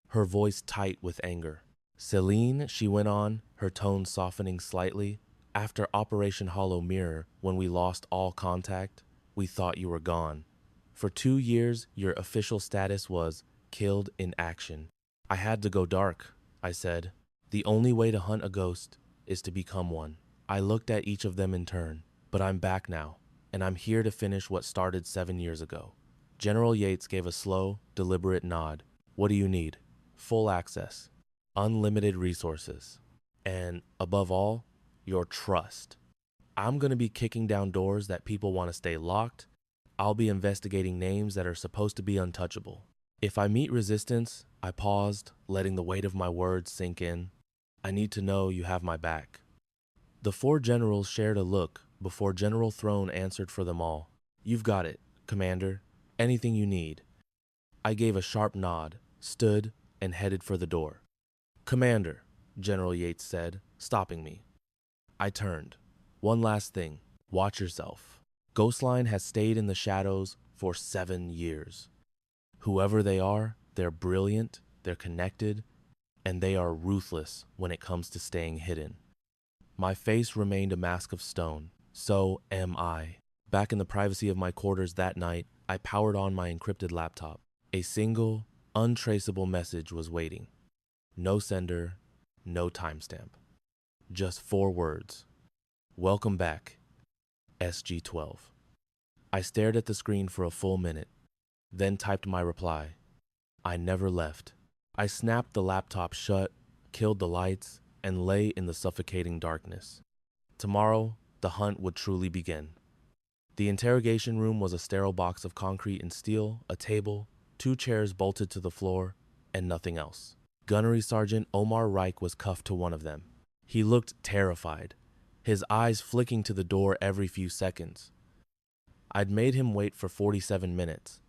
her voice tight with anger. Celine, she went on, her tone softening slightly, after Operation Hollow Mirror, when we lost all contact, we thought you were gone. For 2 years, your official status was killed in action. I had to go dark, I said. The only way to hunt a ghost is to become one. I looked at each of them in turn, but I'm back now, and I'm here to finish what started 7 years ago. General Yates gave a slow, deliberate nod. What do you need? Full access, unlimited resources, and above all, your trust. I'm going to be kicking down doors that people want to stay locked. I'll be investigating names that are supposed to be untouchable. If I meet resistance, I paused, letting the weight of my words sink in. I need to know you have my back. The 4 generals shared a look before General Throne answered for them all. You've got it, Commander. Anything you need. I gave a sharp nod, stood, and headed for the door. Commander, General Yates said, stopping me. I turned. One last thing. Watch yourself. Ghostline has stayed in the shadows for 7 years. Whoever they are, they're brilliant, they're connected, and they are ruthless when it comes to staying hidden. My face remained a mask of stone. So am I. Back in the privacy of my quarters that night, I powered on my encrypted laptop. A single, untraceable message was waiting. No sender, no timestamp. Just 4 words. Welcome back, SG-12. I stared at the screen for a full minute, then typed my reply. I never left. I snapped the laptop shut, killed the lights, and lay in the suffocating darkness. Tomorrow, the hunt would truly begin. The interrogation room was a sterile box of concrete and steel, a table, 2 chairs bolted to the floor, and nothing else. Gunnery Sergeant Omar Reich was cuffed to one of them. He looked terrified, his eyes flicking to the door every few seconds. I'd made him wait for 47 minutes.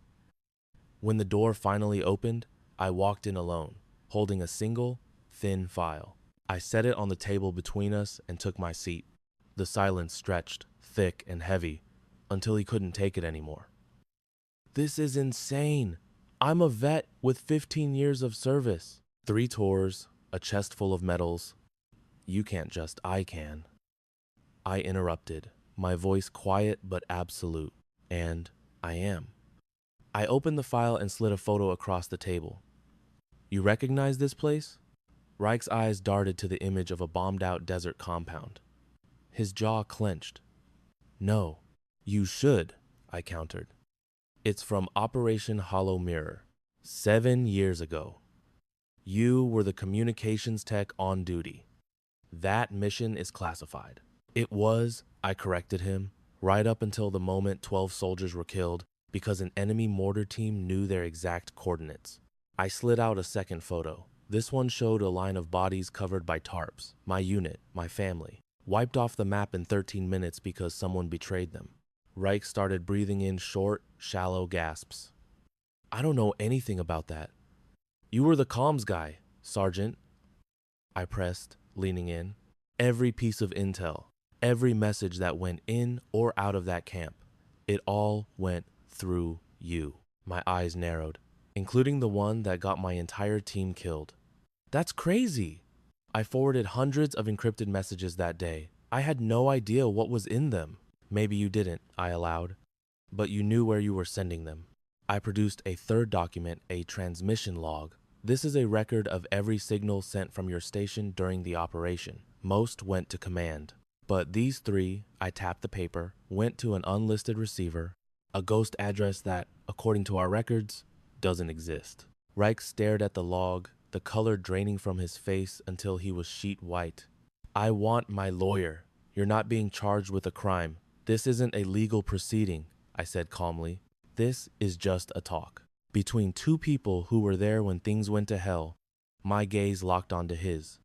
When the door finally opened, I walked in alone, holding a single, thin file. I set it on the table between us and took my seat. The silence stretched, thick and heavy, until he couldn't take it anymore. This is insane. I'm a vet with 15 years of service. 3 tours, a chest full of medals. You can't just, I can. I interrupted, my voice quiet but absolute. And I am. I opened the file and slid a photo across the table. You recognize this place? Reich's eyes darted to the image of a bombed-out desert compound. His jaw clenched. No, you should, I countered. It's from Operation Hollow Mirror. 7 years ago. You were the communications tech on duty. That mission is classified. It was, I corrected him, right up until the moment 12 soldiers were killed because an enemy mortar team knew their exact coordinates. I slid out a second photo. This one showed a line of bodies covered by tarps. My unit, my family, wiped off the map in 13 minutes because someone betrayed them. Reich started breathing in short, shallow gasps. I don't know anything about that. You were the comms guy, Sergeant. I pressed, leaning in. Every piece of intel, every message that went in or out of that camp, it all went through you. My eyes narrowed, including the one that got my entire team killed. That's crazy. I forwarded hundreds of encrypted messages that day. I had no idea what was in them. Maybe you didn't, I allowed, but you knew where you were sending them. I produced a third document, a transmission log. This is a record of every signal sent from your station during the operation. Most went to command, but these 3, I tapped the paper, went to an unlisted receiver, a ghost address that, according to our records, doesn't exist. Reich stared at the log, the color draining from his face until he was sheet white. I want my lawyer. You're not being charged with a crime. This isn't a legal proceeding, I said calmly. This is just a talk. Between 2 people who were there when things went to hell, my gaze locked onto his.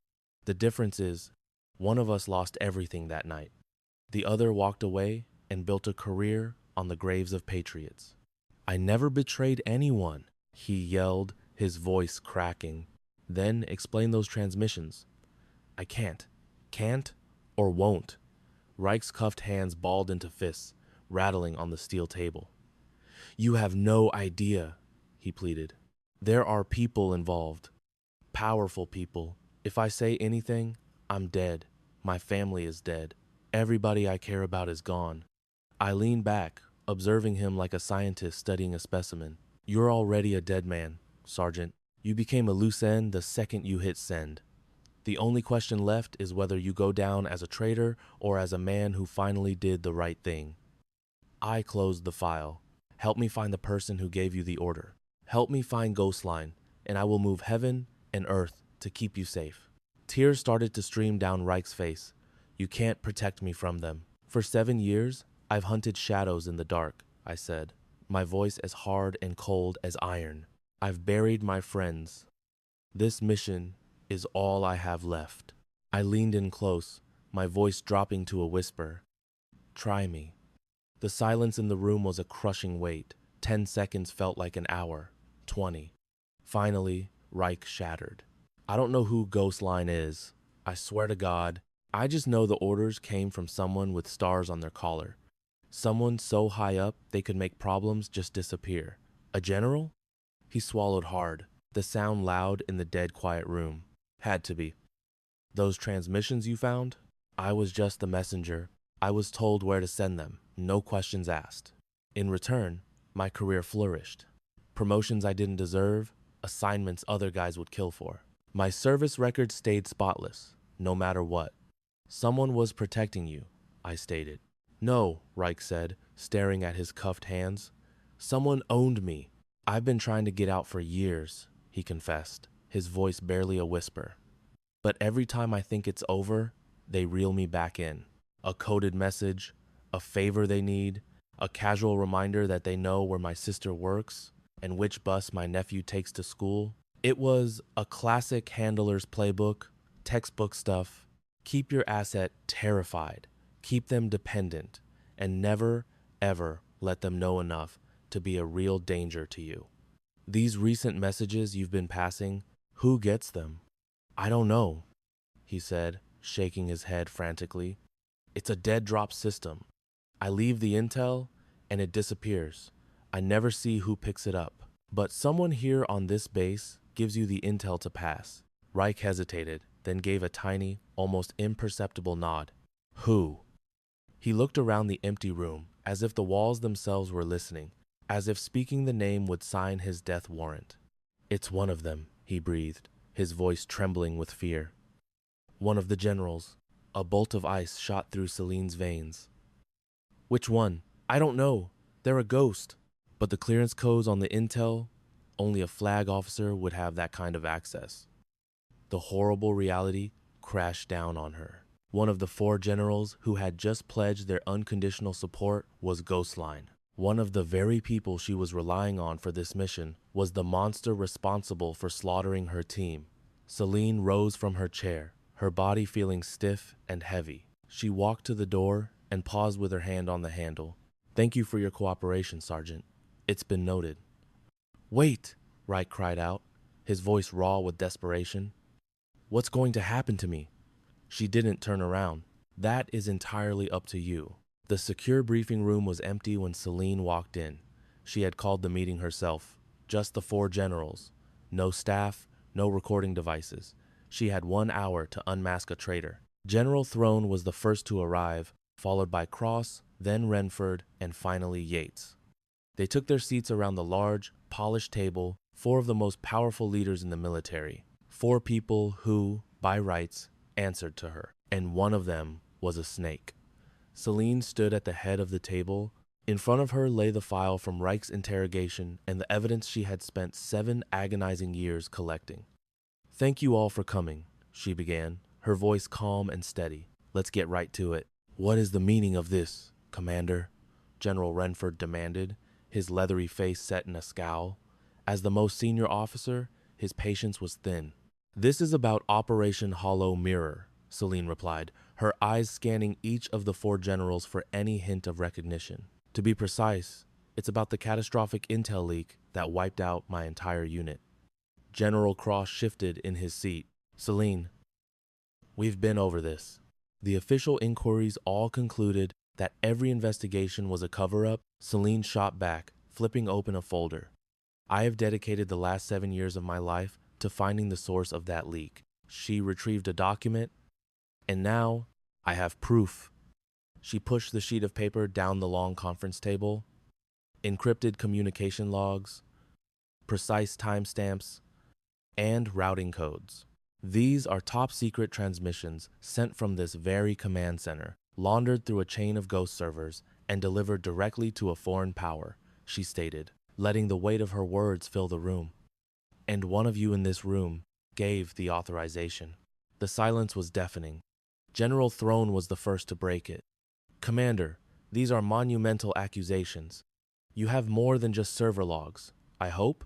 The difference is, one of us lost everything that night. The other walked away and built a career on the graves of patriots. I never betrayed anyone, he yelled, his voice cracking. Then explain those transmissions. I can't or won't. Reich's cuffed hands balled into fists, rattling on the steel table. You have no idea, he pleaded. There are people involved. Powerful people. If I say anything, I'm dead. My family is dead. Everybody I care about is gone. I leaned back, observing him like a scientist studying a specimen. You're already a dead man, Sergeant. You became a loose end the second you hit send. The only question left is whether you go down as a traitor or as a man who finally did the right thing. I closed the file. Help me find the person who gave you the order. Help me find Ghostline, and I will move heaven and earth to keep you safe. Tears started to stream down Reich's face. You can't protect me from them. For 7 years, I've hunted shadows in the dark, I said, my voice as hard and cold as iron. I've buried my friends. This mission is all I have left. I leaned in close, my voice dropping to a whisper. Try me. The silence in the room was a crushing weight. 10 seconds felt like an hour. 20. Finally, Reich shattered. I don't know who Ghostline is. I swear to God, I just know the orders came from someone with stars on their collar. Someone so high up they could make problems just disappear. A general? He swallowed hard, the sound loud in the dead quiet room. Had to be. Those transmissions you found? I was just the messenger. I was told where to send them, no questions asked. In return, my career flourished. Promotions I didn't deserve, assignments other guys would kill for. My service record stayed spotless, no matter what. Someone was protecting you, I stated. No, Reich said, staring at his cuffed hands. Someone owned me. I've been trying to get out for years, he confessed, his voice barely a whisper. But every time I think it's over, they reel me back in. A coded message, a favor they need, a casual reminder that they know where my sister works and which bus my nephew takes to school. It was a classic handler's playbook, textbook stuff. Keep your asset terrified, keep them dependent, and never, ever let them know enough to be a real danger to you. These recent messages you've been passing, who gets them? I don't know, he said, shaking his head frantically. It's a dead drop system. I leave the intel, and it disappears. I never see who picks it up. But someone here on this base gives you the intel to pass. Reich hesitated, then gave a tiny, almost imperceptible nod. Who? He looked around the empty room, as if the walls themselves were listening, as if speaking the name would sign his death warrant. It's one of them, he breathed, his voice trembling with fear. One of the generals. A bolt of ice shot through Celine's veins. Which one? I don't know. They're a ghost. But the clearance codes on the intel, only a flag officer would have that kind of access. The horrible reality crashed down on her. One of the 4 generals who had just pledged their unconditional support was Ghostline. One of the very people she was relying on for this mission was the monster responsible for slaughtering her team. Celine rose from her chair, her body feeling stiff and heavy. She walked to the door and paused with her hand on the handle. Thank you for your cooperation, Sergeant. It's been noted. Wait, Reich cried out, his voice raw with desperation. What's going to happen to me? She didn't turn around. That is entirely up to you. The secure briefing room was empty when Celine walked in. She had called the meeting herself. Just the 4 generals. No staff, no recording devices. She had 1 hour to unmask a traitor. General Throne was the first to arrive, followed by Cross, then Renford, and finally Yates. They took their seats around the large, polished table, 4 of the most powerful leaders in the military. 4 people who, by rights, answered to her. And one of them was a snake. Celine stood at the head of the table. In front of her lay the file from Reich's interrogation and the evidence she had spent 7 agonizing years collecting. Thank you all for coming, she began, her voice calm and steady. Let's get right to it. What is the meaning of this, Commander? General Renford demanded, his leathery face set in a scowl. As the most senior officer, his patience was thin. This is about Operation Hollow Mirror, Celine replied, her eyes scanning each of the 4 generals for any hint of recognition. To be precise, it's about the catastrophic intel leak that wiped out my entire unit. General Cross shifted in his seat. Celine, we've been over this. The official inquiries all concluded that every investigation was a cover-up. Celine shot back, flipping open a folder. I have dedicated the last 7 years of my life to finding the source of that leak. She retrieved a document, and now I have proof. She pushed the sheet of paper down the long conference table. Encrypted communication logs, precise timestamps, and routing codes. These are top-secret transmissions sent from this very command center, laundered through a chain of ghost servers, and delivered directly to a foreign power, she stated, letting the weight of her words fill the room. And one of you in this room gave the authorization. The silence was deafening. General Throne was the first to break it. Commander, these are monumental accusations. You have more than just server logs, I hope?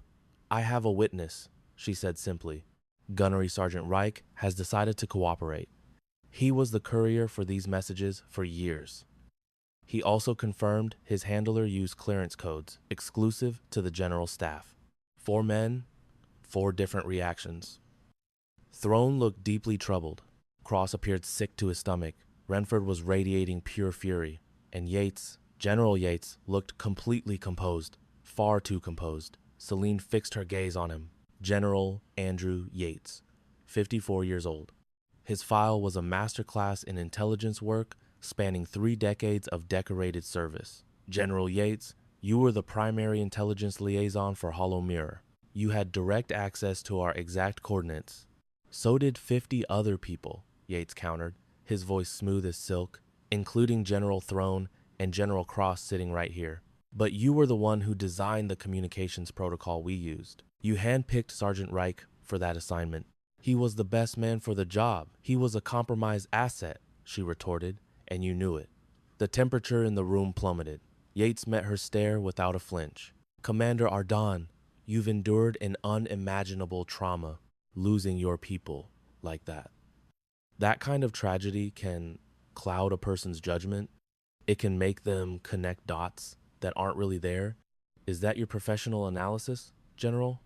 I have a witness, she said simply. Gunnery Sergeant Reich has decided to cooperate. He was the courier for these messages for years. He also confirmed his handler used clearance codes exclusive to the general staff. 4 men, 4 different reactions. Throne looked deeply troubled. Cross appeared sick to his stomach. Renford was radiating pure fury. And Yates, General Yates, looked completely composed, far too composed. Celine fixed her gaze on him. General Andrew Yates, 54 years old. His file was a masterclass in intelligence work spanning 3 decades of decorated service. General Yates, you were the primary intelligence liaison for Hollow Mirror. You had direct access to our exact coordinates. So did 50 other people, Yates countered, his voice smooth as silk, including General Throne and General Cross sitting right here. But you were the one who designed the communications protocol we used. You handpicked Sergeant Reich for that assignment. He was the best man for the job. He was a compromised asset, she retorted, and you knew it. The temperature in the room plummeted. Yates met her stare without a flinch. Commander Ardon, you've endured an unimaginable trauma, losing your people like that. That kind of tragedy can cloud a person's judgment. It can make them connect dots that aren't really there. Is that your professional analysis, General?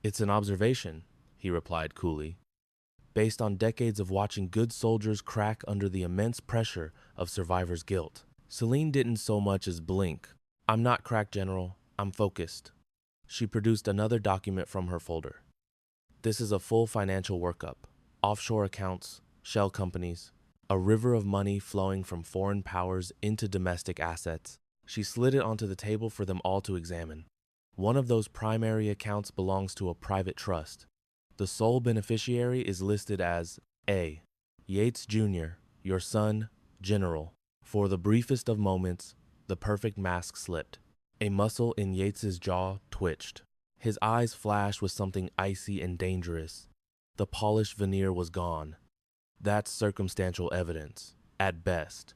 It's an observation, he replied coolly, based on decades of watching good soldiers crack under the immense pressure of survivor's guilt. Celine didn't so much as blink. I'm not cracked, General. I'm focused. She produced another document from her folder. This is a full financial workup. Offshore accounts, shell companies, a river of money flowing from foreign powers into domestic assets. She slid it onto the table for them all to examine. One of those primary accounts belongs to a private trust. The sole beneficiary is listed as A. Yates Jr., your son, General. For the briefest of moments, the perfect mask slipped. A muscle in Yates's jaw twitched. His eyes flashed with something icy and dangerous. The polished veneer was gone. That's circumstantial evidence, at best.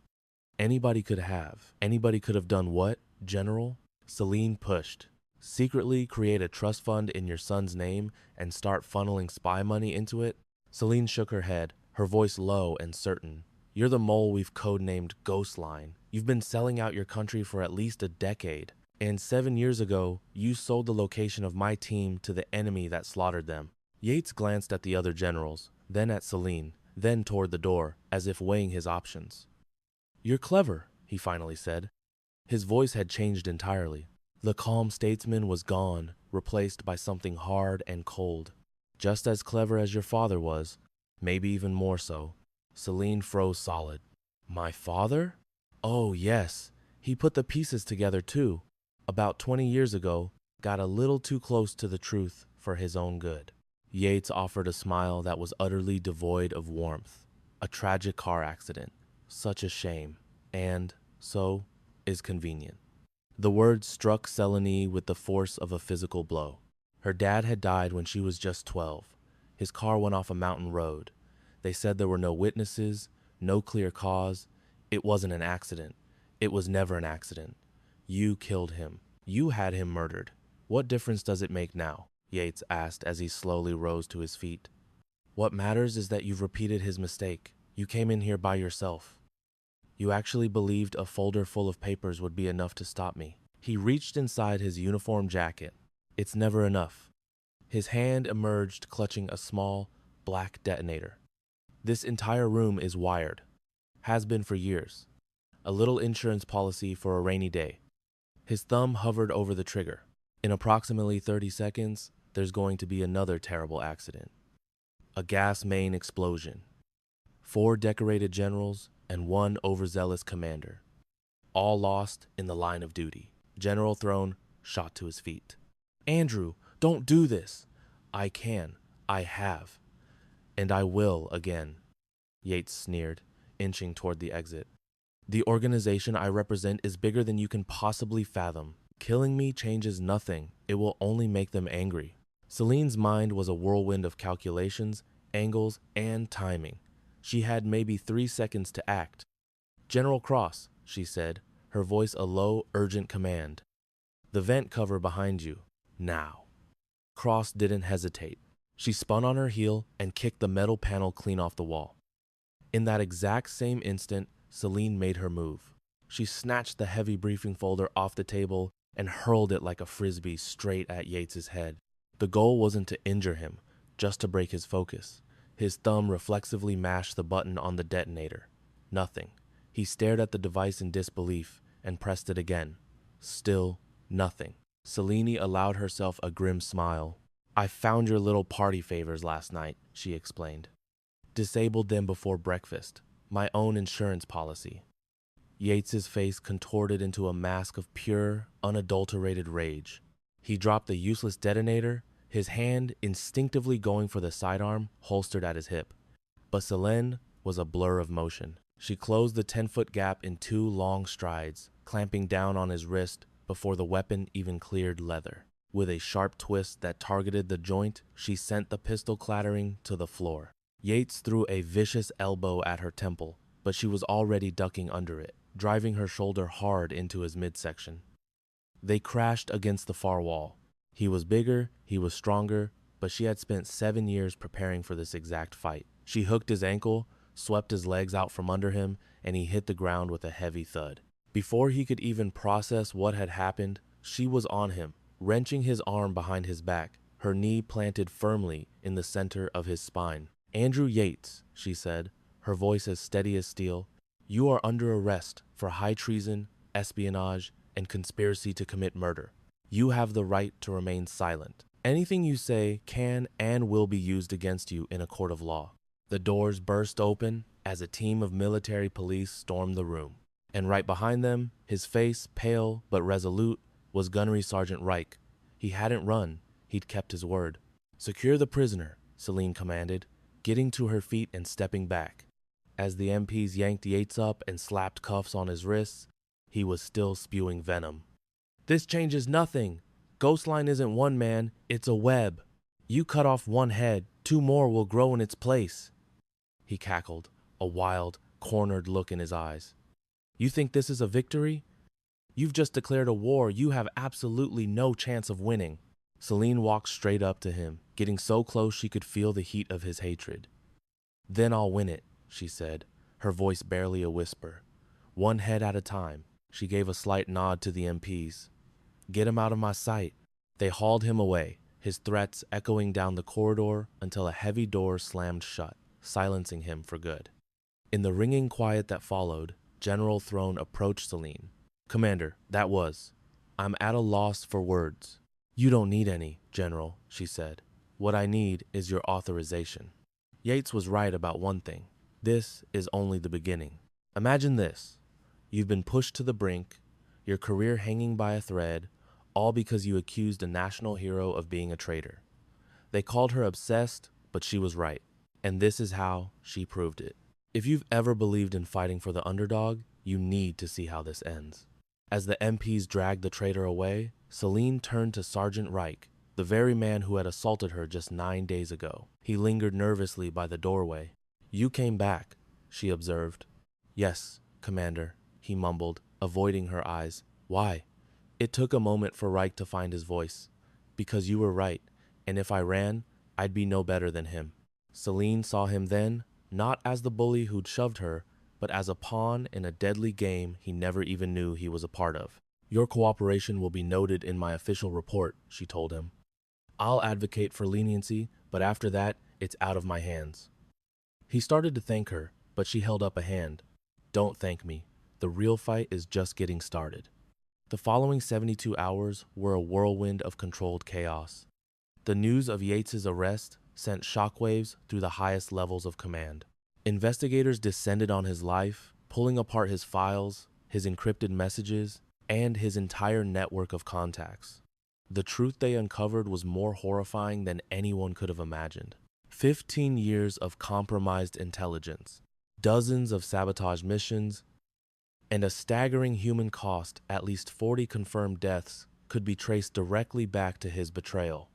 Anybody could have done what, General? Celine pushed. Secretly create a trust fund in your son's name and start funneling spy money into it? Celine shook her head, her voice low and certain. You're the mole we've codenamed Ghostline. You've been selling out your country for at least a decade. And 7 years ago, you sold the location of my team to the enemy that slaughtered them. Yates glanced at the other generals, then at Celine, then toward the door, as if weighing his options. You're clever, he finally said. His voice had changed entirely. The calm statesman was gone, replaced by something hard and cold. Just as clever as your father was, maybe even more so. Celine froze solid. My father? Oh, yes. He put the pieces together too. About 20 years ago, got a little too close to the truth for his own good. Yates offered a smile that was utterly devoid of warmth. A tragic car accident. Such a shame. And, so, is convenient. The words struck Selene with the force of a physical blow. Her dad had died when she was just 12. His car went off a mountain road. They said there were no witnesses, no clear cause. It wasn't an accident. It was never an accident. You killed him. You had him murdered. What difference does it make now? Yates asked as he slowly rose to his feet. What matters is that you've repeated his mistake. You came in here by yourself. You actually believed a folder full of papers would be enough to stop me. He reached inside his uniform jacket. It's never enough. His hand emerged clutching a small, black detonator. This entire room is wired. Has been for years. A little insurance policy for a rainy day. His thumb hovered over the trigger. In approximately 30 seconds, there's going to be another terrible accident. A gas main explosion. 4 decorated generals and 1 overzealous commander. All lost in the line of duty. General Throne shot to his feet. Andrew, don't do this. I can. I have. And I will again. Yates sneered, inching toward the exit. The organization I represent is bigger than you can possibly fathom. Killing me changes nothing. It will only make them angry. Celine's mind was a whirlwind of calculations, angles, and timing. She had maybe 3 seconds to act. General Cross, she said, her voice a low, urgent command. The vent cover behind you. Now. Cross didn't hesitate. She spun on her heel and kicked the metal panel clean off the wall. In that exact same instant, Celine made her move. She snatched the heavy briefing folder off the table and hurled it like a frisbee straight at Yates's head. The goal wasn't to injure him, just to break his focus. His thumb reflexively mashed the button on the detonator. Nothing. He stared at the device in disbelief and pressed it again. Still nothing. Celine allowed herself a grim smile. I found your little party favors last night, she explained. Disabled them before breakfast. My own insurance policy. Yates's face contorted into a mask of pure, unadulterated rage. He dropped the useless detonator, his hand instinctively going for the sidearm holstered at his hip. But Selene was a blur of motion. She closed the 10-foot gap in 2 long strides, clamping down on his wrist before the weapon even cleared leather. With a sharp twist that targeted the joint, she sent the pistol clattering to the floor. Yates threw a vicious elbow at her temple, but she was already ducking under it, driving her shoulder hard into his midsection. They crashed against the far wall. He was bigger, he was stronger, but she had spent 7 years preparing for this exact fight. She hooked his ankle, swept his legs out from under him, and he hit the ground with a heavy thud. Before he could even process what had happened, she was on him, wrenching his arm behind his back, her knee planted firmly in the center of his spine. Andrew Yates, she said, her voice as steady as steel, you are under arrest for high treason, espionage, and conspiracy to commit murder. You have the right to remain silent. Anything you say can and will be used against you in a court of law. The doors burst open as a team of military police stormed the room. And right behind them, his face pale but resolute, was Gunnery Sergeant Reich. He hadn't run. He'd kept his word. Secure the prisoner, Celine commanded, getting to her feet and stepping back. As the MPs yanked Yates up and slapped cuffs on his wrists, he was still spewing venom. "This changes nothing. Ghostline isn't one man, it's a web. You cut off one head, 2 more will grow in its place." He cackled, a wild, cornered look in his eyes. "You think this is a victory? You've just declared a war you have absolutely no chance of winning." Celine walked straight up to him, getting so close she could feel the heat of his hatred. "Then I'll win it," she said, her voice barely a whisper. "One head at a time." She gave a slight nod to the MPs. "Get him out of my sight." They hauled him away, his threats echoing down the corridor until a heavy door slammed shut, silencing him for good. In the ringing quiet that followed, General Throne approached Celine. "Commander, that was. I'm at a loss for words." "You don't need any, General," she said. "What I need is your authorization." Yates was right about one thing. This is only the beginning. Imagine this. You've been pushed to the brink, your career hanging by a thread, all because you accused a national hero of being a traitor. They called her obsessed, but she was right. And this is how she proved it. If you've ever believed in fighting for the underdog, you need to see how this ends. As the MPs dragged the traitor away, Celine turned to Sergeant Reich, the very man who had assaulted her just 9 days ago. He lingered nervously by the doorway. "You came back," she observed. "Yes, Commander," he mumbled, avoiding her eyes. "Why?" It took a moment for Reich to find his voice. "Because you were right, and if I ran, I'd be no better than him." Celine saw him then, not as the bully who'd shoved her, but as a pawn in a deadly game he never even knew he was a part of. "Your cooperation will be noted in my official report," she told him. "I'll advocate for leniency, but after that, it's out of my hands." He started to thank her, but she held up a hand. "Don't thank me. The real fight is just getting started." The following 72 hours were a whirlwind of controlled chaos. The news of Yates's arrest sent shockwaves through the highest levels of command. Investigators descended on his life, pulling apart his files, his encrypted messages, and his entire network of contacts. The truth they uncovered was more horrifying than anyone could have imagined. 15 years of compromised intelligence, dozens of sabotage missions, and a staggering human cost, at least 40 confirmed deaths, could be traced directly back to his betrayal,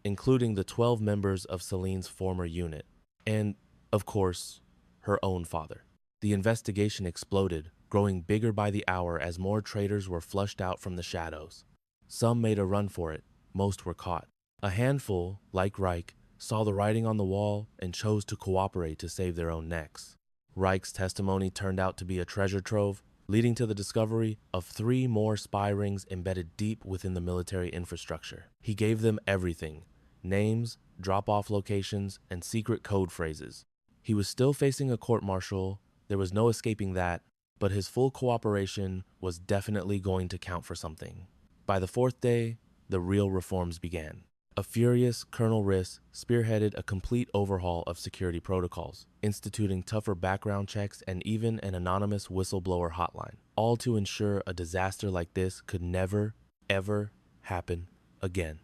including the 12 members of Celine's former unit, and, of course, her own father. The investigation exploded, growing bigger by the hour as more traitors were flushed out from the shadows. Some made a run for it, most were caught. A handful, like Reich, saw the writing on the wall and chose to cooperate to save their own necks. Reich's testimony turned out to be a treasure trove, leading to the discovery of 3 more spy rings embedded deep within the military infrastructure. He gave them everything: names, drop-off locations, and secret code phrases. He was still facing a court-martial, there was no escaping that, but his full cooperation was definitely going to count for something. By the 4th day, the real reforms began. A furious Colonel Riss spearheaded a complete overhaul of security protocols, instituting tougher background checks and even an anonymous whistleblower hotline, all to ensure a disaster like this could never, ever happen again.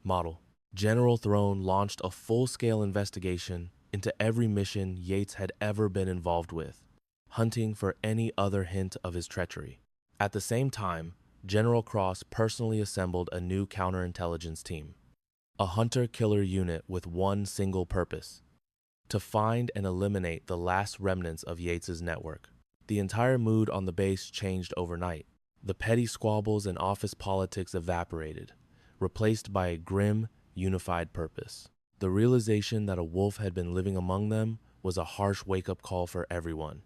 Model. General Throne launched a full-scale investigation into every mission Yates had ever been involved with, hunting for any other hint of his treachery. At the same time, General Cross personally assembled a new counterintelligence team. A hunter-killer unit with one single purpose: to find and eliminate the last remnants of Yates's network. The entire mood on the base changed overnight. The petty squabbles and office politics evaporated, replaced by a grim, unified purpose. The realization that a wolf had been living among them was a harsh wake-up call for everyone.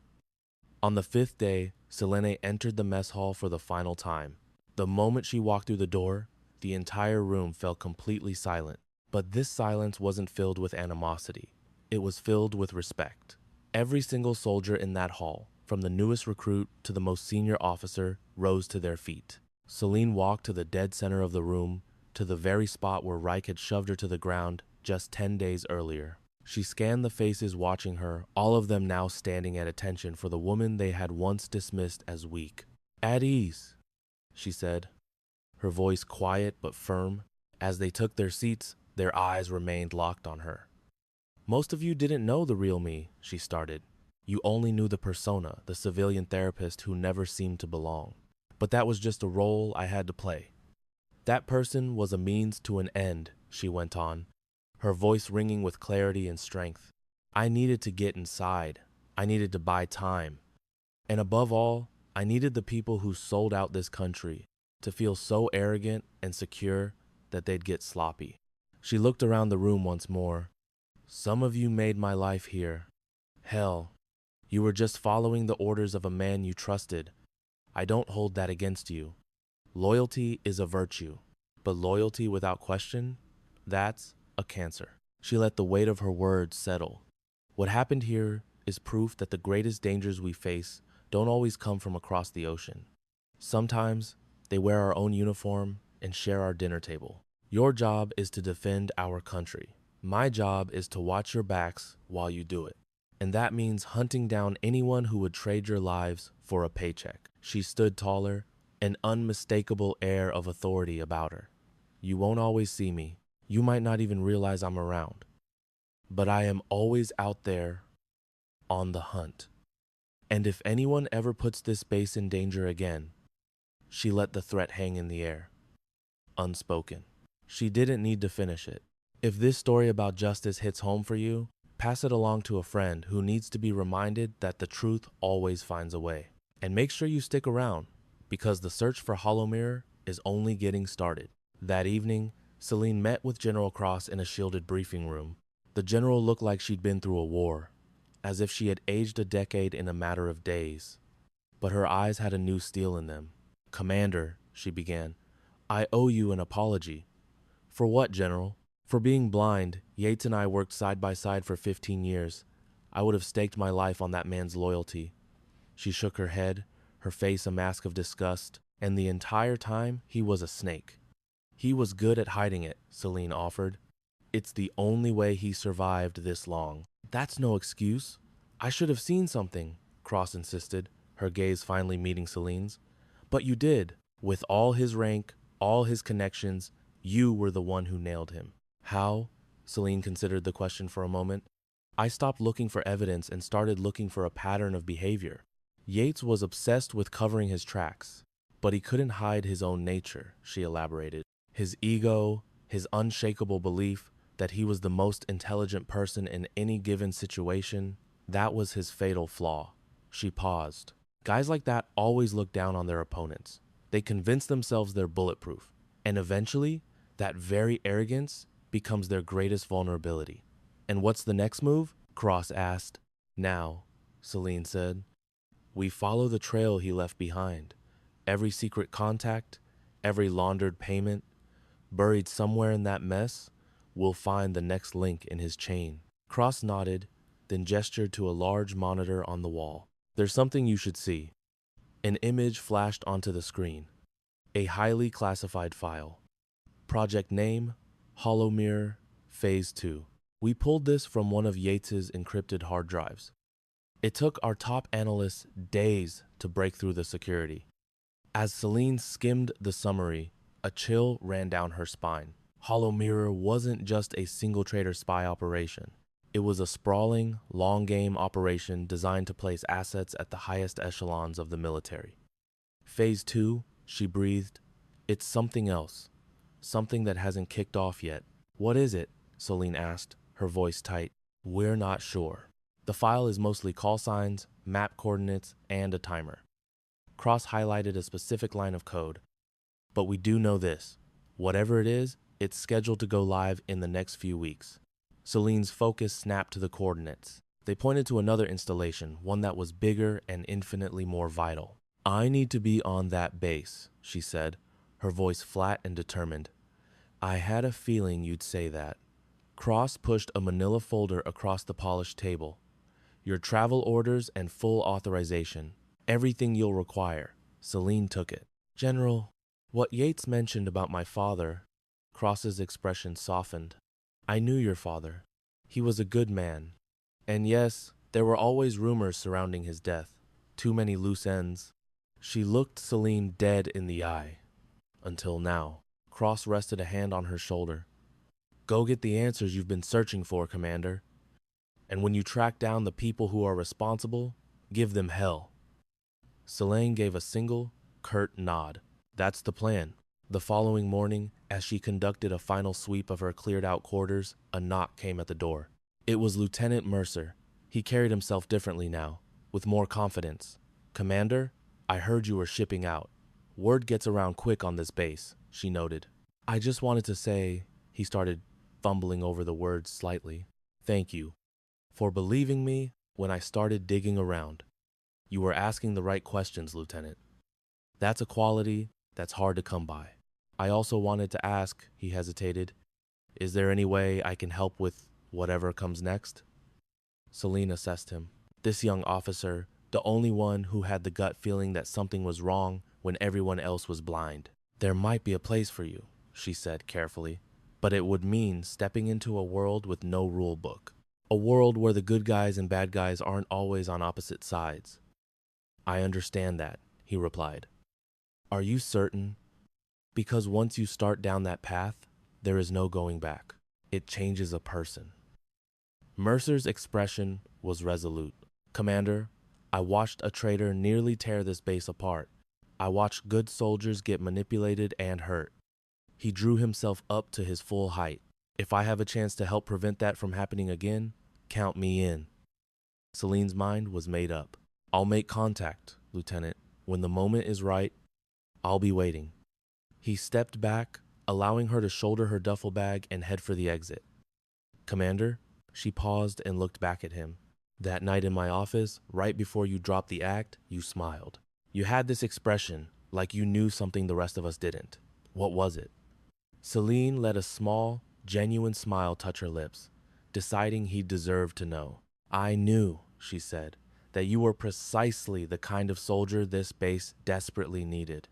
On the 5th day, Selene entered the mess hall for the final time. The moment she walked through the door, the entire room fell completely silent. But this silence wasn't filled with animosity. It was filled with respect. Every single soldier in that hall, from the newest recruit to the most senior officer, rose to their feet. Celine walked to the dead center of the room, to the very spot where Reich had shoved her to the ground just 10 days earlier. She scanned the faces watching her, all of them now standing at attention for the woman they had once dismissed as weak. "At ease," she said, her voice quiet but firm. As they took their seats, their eyes remained locked on her. Most of you didn't know the real me, she started. You only knew the persona, the civilian therapist who never seemed to belong. But that was just a role I had to play. That person was a means to an end, she went on, her voice ringing with clarity and strength. I needed to get inside. I needed to buy time. And above all, I needed the people who sold out this country to feel so arrogant and secure that they'd get sloppy. She looked around the room once more. Some of you made my life here. Hell, you were just following the orders of a man you trusted. I don't hold that against you. Loyalty is a virtue, but loyalty without question, that's a cancer. She let the weight of her words settle. What happened here is proof that the greatest dangers we face don't always come from across the ocean. Sometimes they wear our own uniform and share our dinner table. Your job is to defend our country. My job is to watch your backs while you do it. And that means hunting down anyone who would trade your lives for a paycheck. She stood taller, an unmistakable air of authority about her. You won't always see me. You might not even realize I'm around. But I am always out there on the hunt. And if anyone ever puts this base in danger again, she let the threat hang in the air, unspoken. She didn't need to finish it. If this story about justice hits home for you, pass it along to a friend who needs to be reminded that the truth always finds a way. And make sure you stick around, because the search for Hollow Mirror is only getting started. That evening, Celine met with General Cross in a shielded briefing room. The general looked like she'd been through a war, as if she had aged a decade in a matter of days. But her eyes had a new steel in them. Commander, she began, I owe you an apology. For what, General? For being blind. Yates and I worked side by side for 15 years. I would have staked my life on that man's loyalty. She shook her head, her face a mask of disgust, and the entire time he was a snake. He was good at hiding it, Celine offered. It's the only way he survived this long. That's no excuse. I should have seen something, Cross insisted, her gaze finally meeting Celine's. But you did. With all his rank, all his connections, you were the one who nailed him. How? Celine considered the question for a moment. I stopped looking for evidence and started looking for a pattern of behavior. Yates was obsessed with covering his tracks, but he couldn't hide his own nature, she elaborated. His ego, his unshakable belief that he was the most intelligent person in any given situation, that was his fatal flaw. She paused. Guys like that always look down on their opponents. They convince themselves they're bulletproof, and eventually, that very arrogance becomes their greatest vulnerability. And what's the next move? Cross asked. Now, Celine said, we follow the trail he left behind. Every secret contact, every laundered payment, buried somewhere in that mess, we'll find the next link in his chain. Cross nodded, then gestured to a large monitor on the wall. There's something you should see. An image flashed onto the screen. A highly classified file. Project name, Hollow Mirror, Phase 2. We pulled this from one of Yates's encrypted hard drives. It took our top analysts days to break through the security. As Celine skimmed the summary, a chill ran down her spine. Hollow Mirror wasn't just a single-trader spy operation. It was a sprawling, long-game operation designed to place assets at the highest echelons of the military. Phase 2, she breathed. It's something else. Something that hasn't kicked off yet. What is it? Celine asked, her voice tight. We're not sure. The file is mostly call signs, map coordinates, and a timer. Cross highlighted a specific line of code. But we do know this. Whatever it is, it's scheduled to go live in the next few weeks. Celine's focus snapped to the coordinates. They pointed to another installation, one that was bigger and infinitely more vital. I need to be on that base, she said, her voice flat and determined. I had a feeling you'd say that. Cross pushed a manila folder across the polished table. Your travel orders and full authorization. Everything you'll require. Celine took it. General, what Yates mentioned about my father, Cross's expression softened. I knew your father. He was a good man. And yes, there were always rumors surrounding his death. Too many loose ends. She looked Celine dead in the eye. Until now. Cross rested a hand on her shoulder. Go get the answers you've been searching for, Commander. And when you track down the people who are responsible, give them hell. Selene gave a single, curt nod. That's the plan. The following morning, as she conducted a final sweep of her cleared-out quarters, a knock came at the door. It was Lieutenant Mercer. He carried himself differently now, with more confidence. "Commander, I heard you were shipping out. Word gets around quick on this base," she noted. "I just wanted to say," he started, fumbling over the words slightly, "thank you for believing me when I started digging around. You were asking the right questions, Lieutenant. That's a quality that's hard to come by. I also wanted to ask," he hesitated, "is there any way I can help with whatever comes next?" Selene assessed him. This young officer, the only one who had the gut feeling that something was wrong when everyone else was blind. "There might be a place for you," she said carefully, "but it would mean stepping into a world with no rule book. A world where the good guys and bad guys aren't always on opposite sides." "I understand that," he replied. "Are you certain? Because once you start down that path, there is no going back. It changes a person." Mercer's expression was resolute. "Commander, I watched a traitor nearly tear this base apart. I watched good soldiers get manipulated and hurt. He drew himself up to his full height. If I have a chance to help prevent that from happening again, count me in." Selene's mind was made up. "I'll make contact, Lieutenant. When the moment is right, I'll be waiting." He stepped back, allowing her to shoulder her duffel bag and head for the exit. "Commander," she paused and looked back at him. "That night in my office, right before you dropped the act, you smiled. You had this expression, like you knew something the rest of us didn't. What was it?" Selene let a small, genuine smile touch her lips, deciding he deserved to know. "I knew," she said, "that you were precisely the kind of soldier this base desperately needed.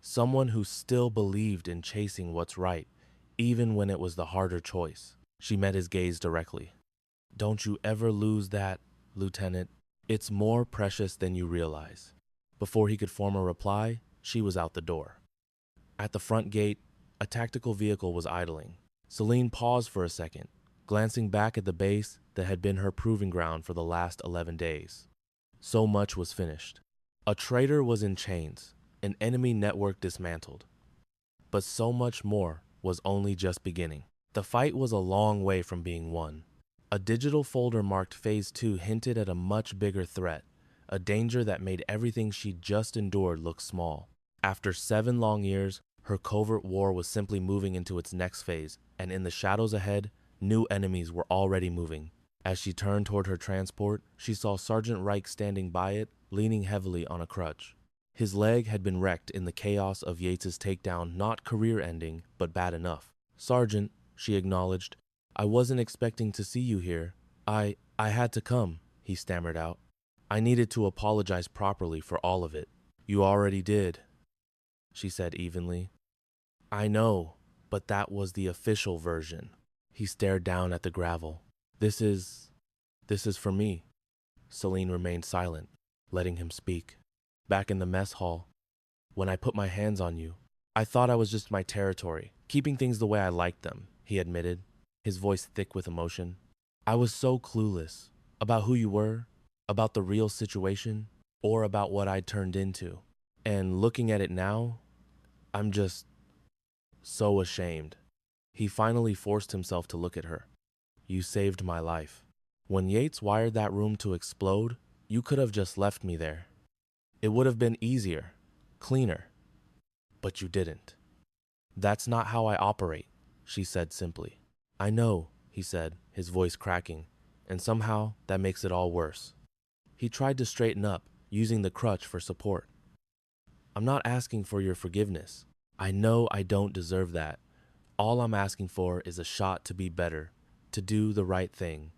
Someone who still believed in chasing what's right, even when it was the harder choice." She met his gaze directly. "Don't you ever lose that, Lieutenant. It's more precious than you realize." Before he could form a reply, she was out the door. At the front gate, a tactical vehicle was idling. Selene paused for a second, glancing back at the base that had been her proving ground for the last 11 days. So much was finished. A traitor was in chains, an enemy network dismantled. But so much more was only just beginning. The fight was a long way from being won. A digital folder marked Phase 2 hinted at a much bigger threat, a danger that made everything she'd just endured look small. After 7 long years, her covert war was simply moving into its next phase, and in the shadows ahead, new enemies were already moving. As she turned toward her transport, she saw Sergeant Reich standing by it, leaning heavily on a crutch. His leg had been wrecked in the chaos of Yates's takedown, not career-ending, but bad enough. "Sergeant," she acknowledged, "I wasn't expecting to see you here. I had to come," he stammered out. "I needed to apologize properly for all of it." "You already did," she said evenly. "I know, but that was the official version." He stared down at the gravel. This is for me." Selene remained silent, letting him speak. "Back in the mess hall, when I put my hands on you, I thought I was just my territory, keeping things the way I liked them," he admitted, his voice thick with emotion. "I was so clueless about who you were, about the real situation, or about what I'd turned into. And looking at it now, I'm just so ashamed." He finally forced himself to look at her. "You saved my life. When Yates wired that room to explode, you could have just left me there. It would have been easier, cleaner. But you didn't." "That's not how I operate," she said simply. "I know," he said, his voice cracking, "and somehow that makes it all worse." He tried to straighten up, using the crutch for support. "I'm not asking for your forgiveness. I know I don't deserve that. All I'm asking for is a shot to be better, to do the right thing."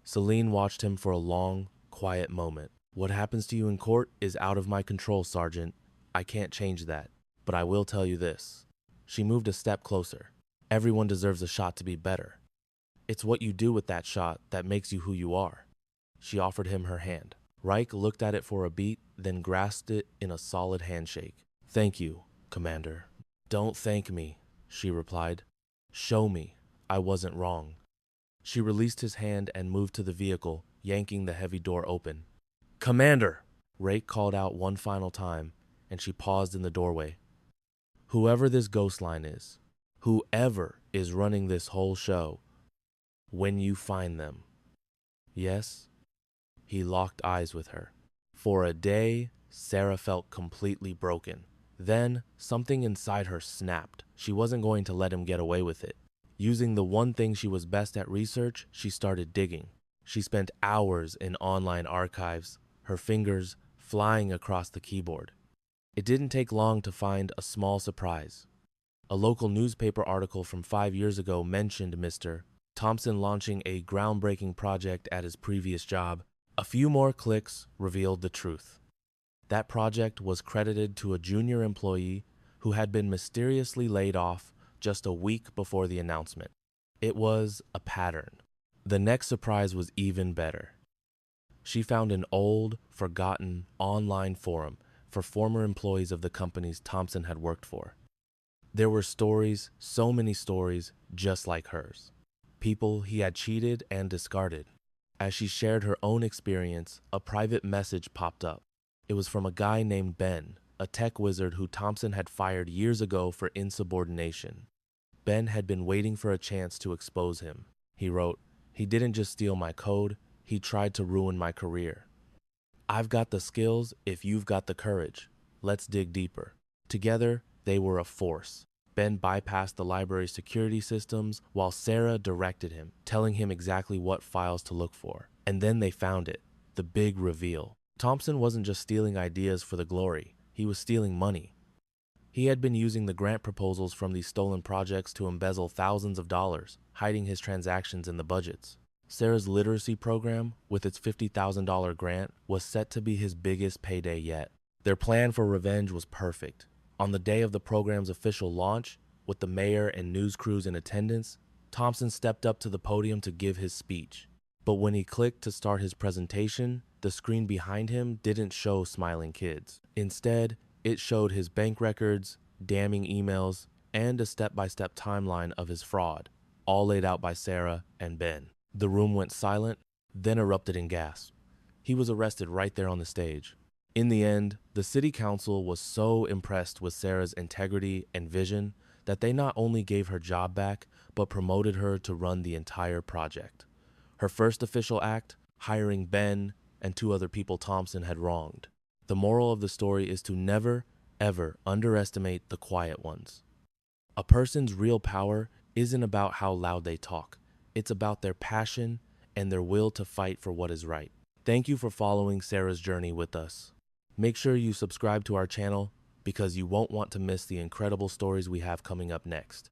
Selene watched him for a long, quiet moment. "What happens to you in court is out of my control, Sergeant. I can't change that. But I will tell you this." She moved a step closer. "Everyone deserves a shot to be better. It's what you do with that shot that makes you who you are." She offered him her hand. Reich looked at it for a beat, then grasped it in a solid handshake. "Thank you, Commander." "Don't thank me," she replied. "Show me I wasn't wrong." She released his hand and moved to the vehicle, yanking the heavy door open. "Commander!" Rake called out one final time, and she paused in the doorway. "Whoever this ghost line is, whoever is running this whole show, when you find them." Yes, he locked eyes with her. For a day, Sarah felt completely broken. Then, something inside her snapped. She wasn't going to let him get away with it. Using the one thing she was best at research, she started digging. She spent hours in online archives, her fingers flying across the keyboard. It didn't take long to find a small surprise. A local newspaper article from 5 years ago mentioned Mr. Thompson launching a groundbreaking project at his previous job. A few more clicks revealed the truth. That project was credited to a junior employee who had been mysteriously laid off just a week before the announcement. It was a pattern. The next surprise was even better. She found an old, forgotten online forum for former employees of the companies Thompson had worked for. There were stories, so many stories, just like hers. People he had cheated and discarded. As she shared her own experience, a private message popped up. It was from a guy named Ben, a tech wizard who Thompson had fired years ago for insubordination. Ben had been waiting for a chance to expose him. He wrote, "He didn't just steal my code, he tried to ruin my career. I've got the skills if you've got the courage. Let's dig deeper." Together, they were a force. Ben bypassed the library's security systems while Sarah directed him, telling him exactly what files to look for. And then they found it, the big reveal. Thompson wasn't just stealing ideas for the glory, he was stealing money. He had been using the grant proposals from these stolen projects to embezzle thousands of dollars, hiding his transactions in the budgets. Sarah's literacy program, with its $50,000 grant, was set to be his biggest payday yet. Their plan for revenge was perfect. On the day of the program's official launch, with the mayor and news crews in attendance, Thompson stepped up to the podium to give his speech. But when he clicked to start his presentation, the screen behind him didn't show smiling kids. Instead, it showed his bank records, damning emails, and a step-by-step timeline of his fraud, all laid out by Sarah and Ben. The room went silent, then erupted in gasps. He was arrested right there on the stage. In the end, the city council was so impressed with Sarah's integrity and vision that they not only gave her job back, but promoted her to run the entire project. Her first official act, hiring Ben and 2 other people Thompson had wronged. The moral of the story is to never, ever underestimate the quiet ones. A person's real power isn't about how loud they talk. It's about their passion and their will to fight for what is right. Thank you for following Sarah's journey with us. Make sure you subscribe to our channel because you won't want to miss the incredible stories we have coming up next.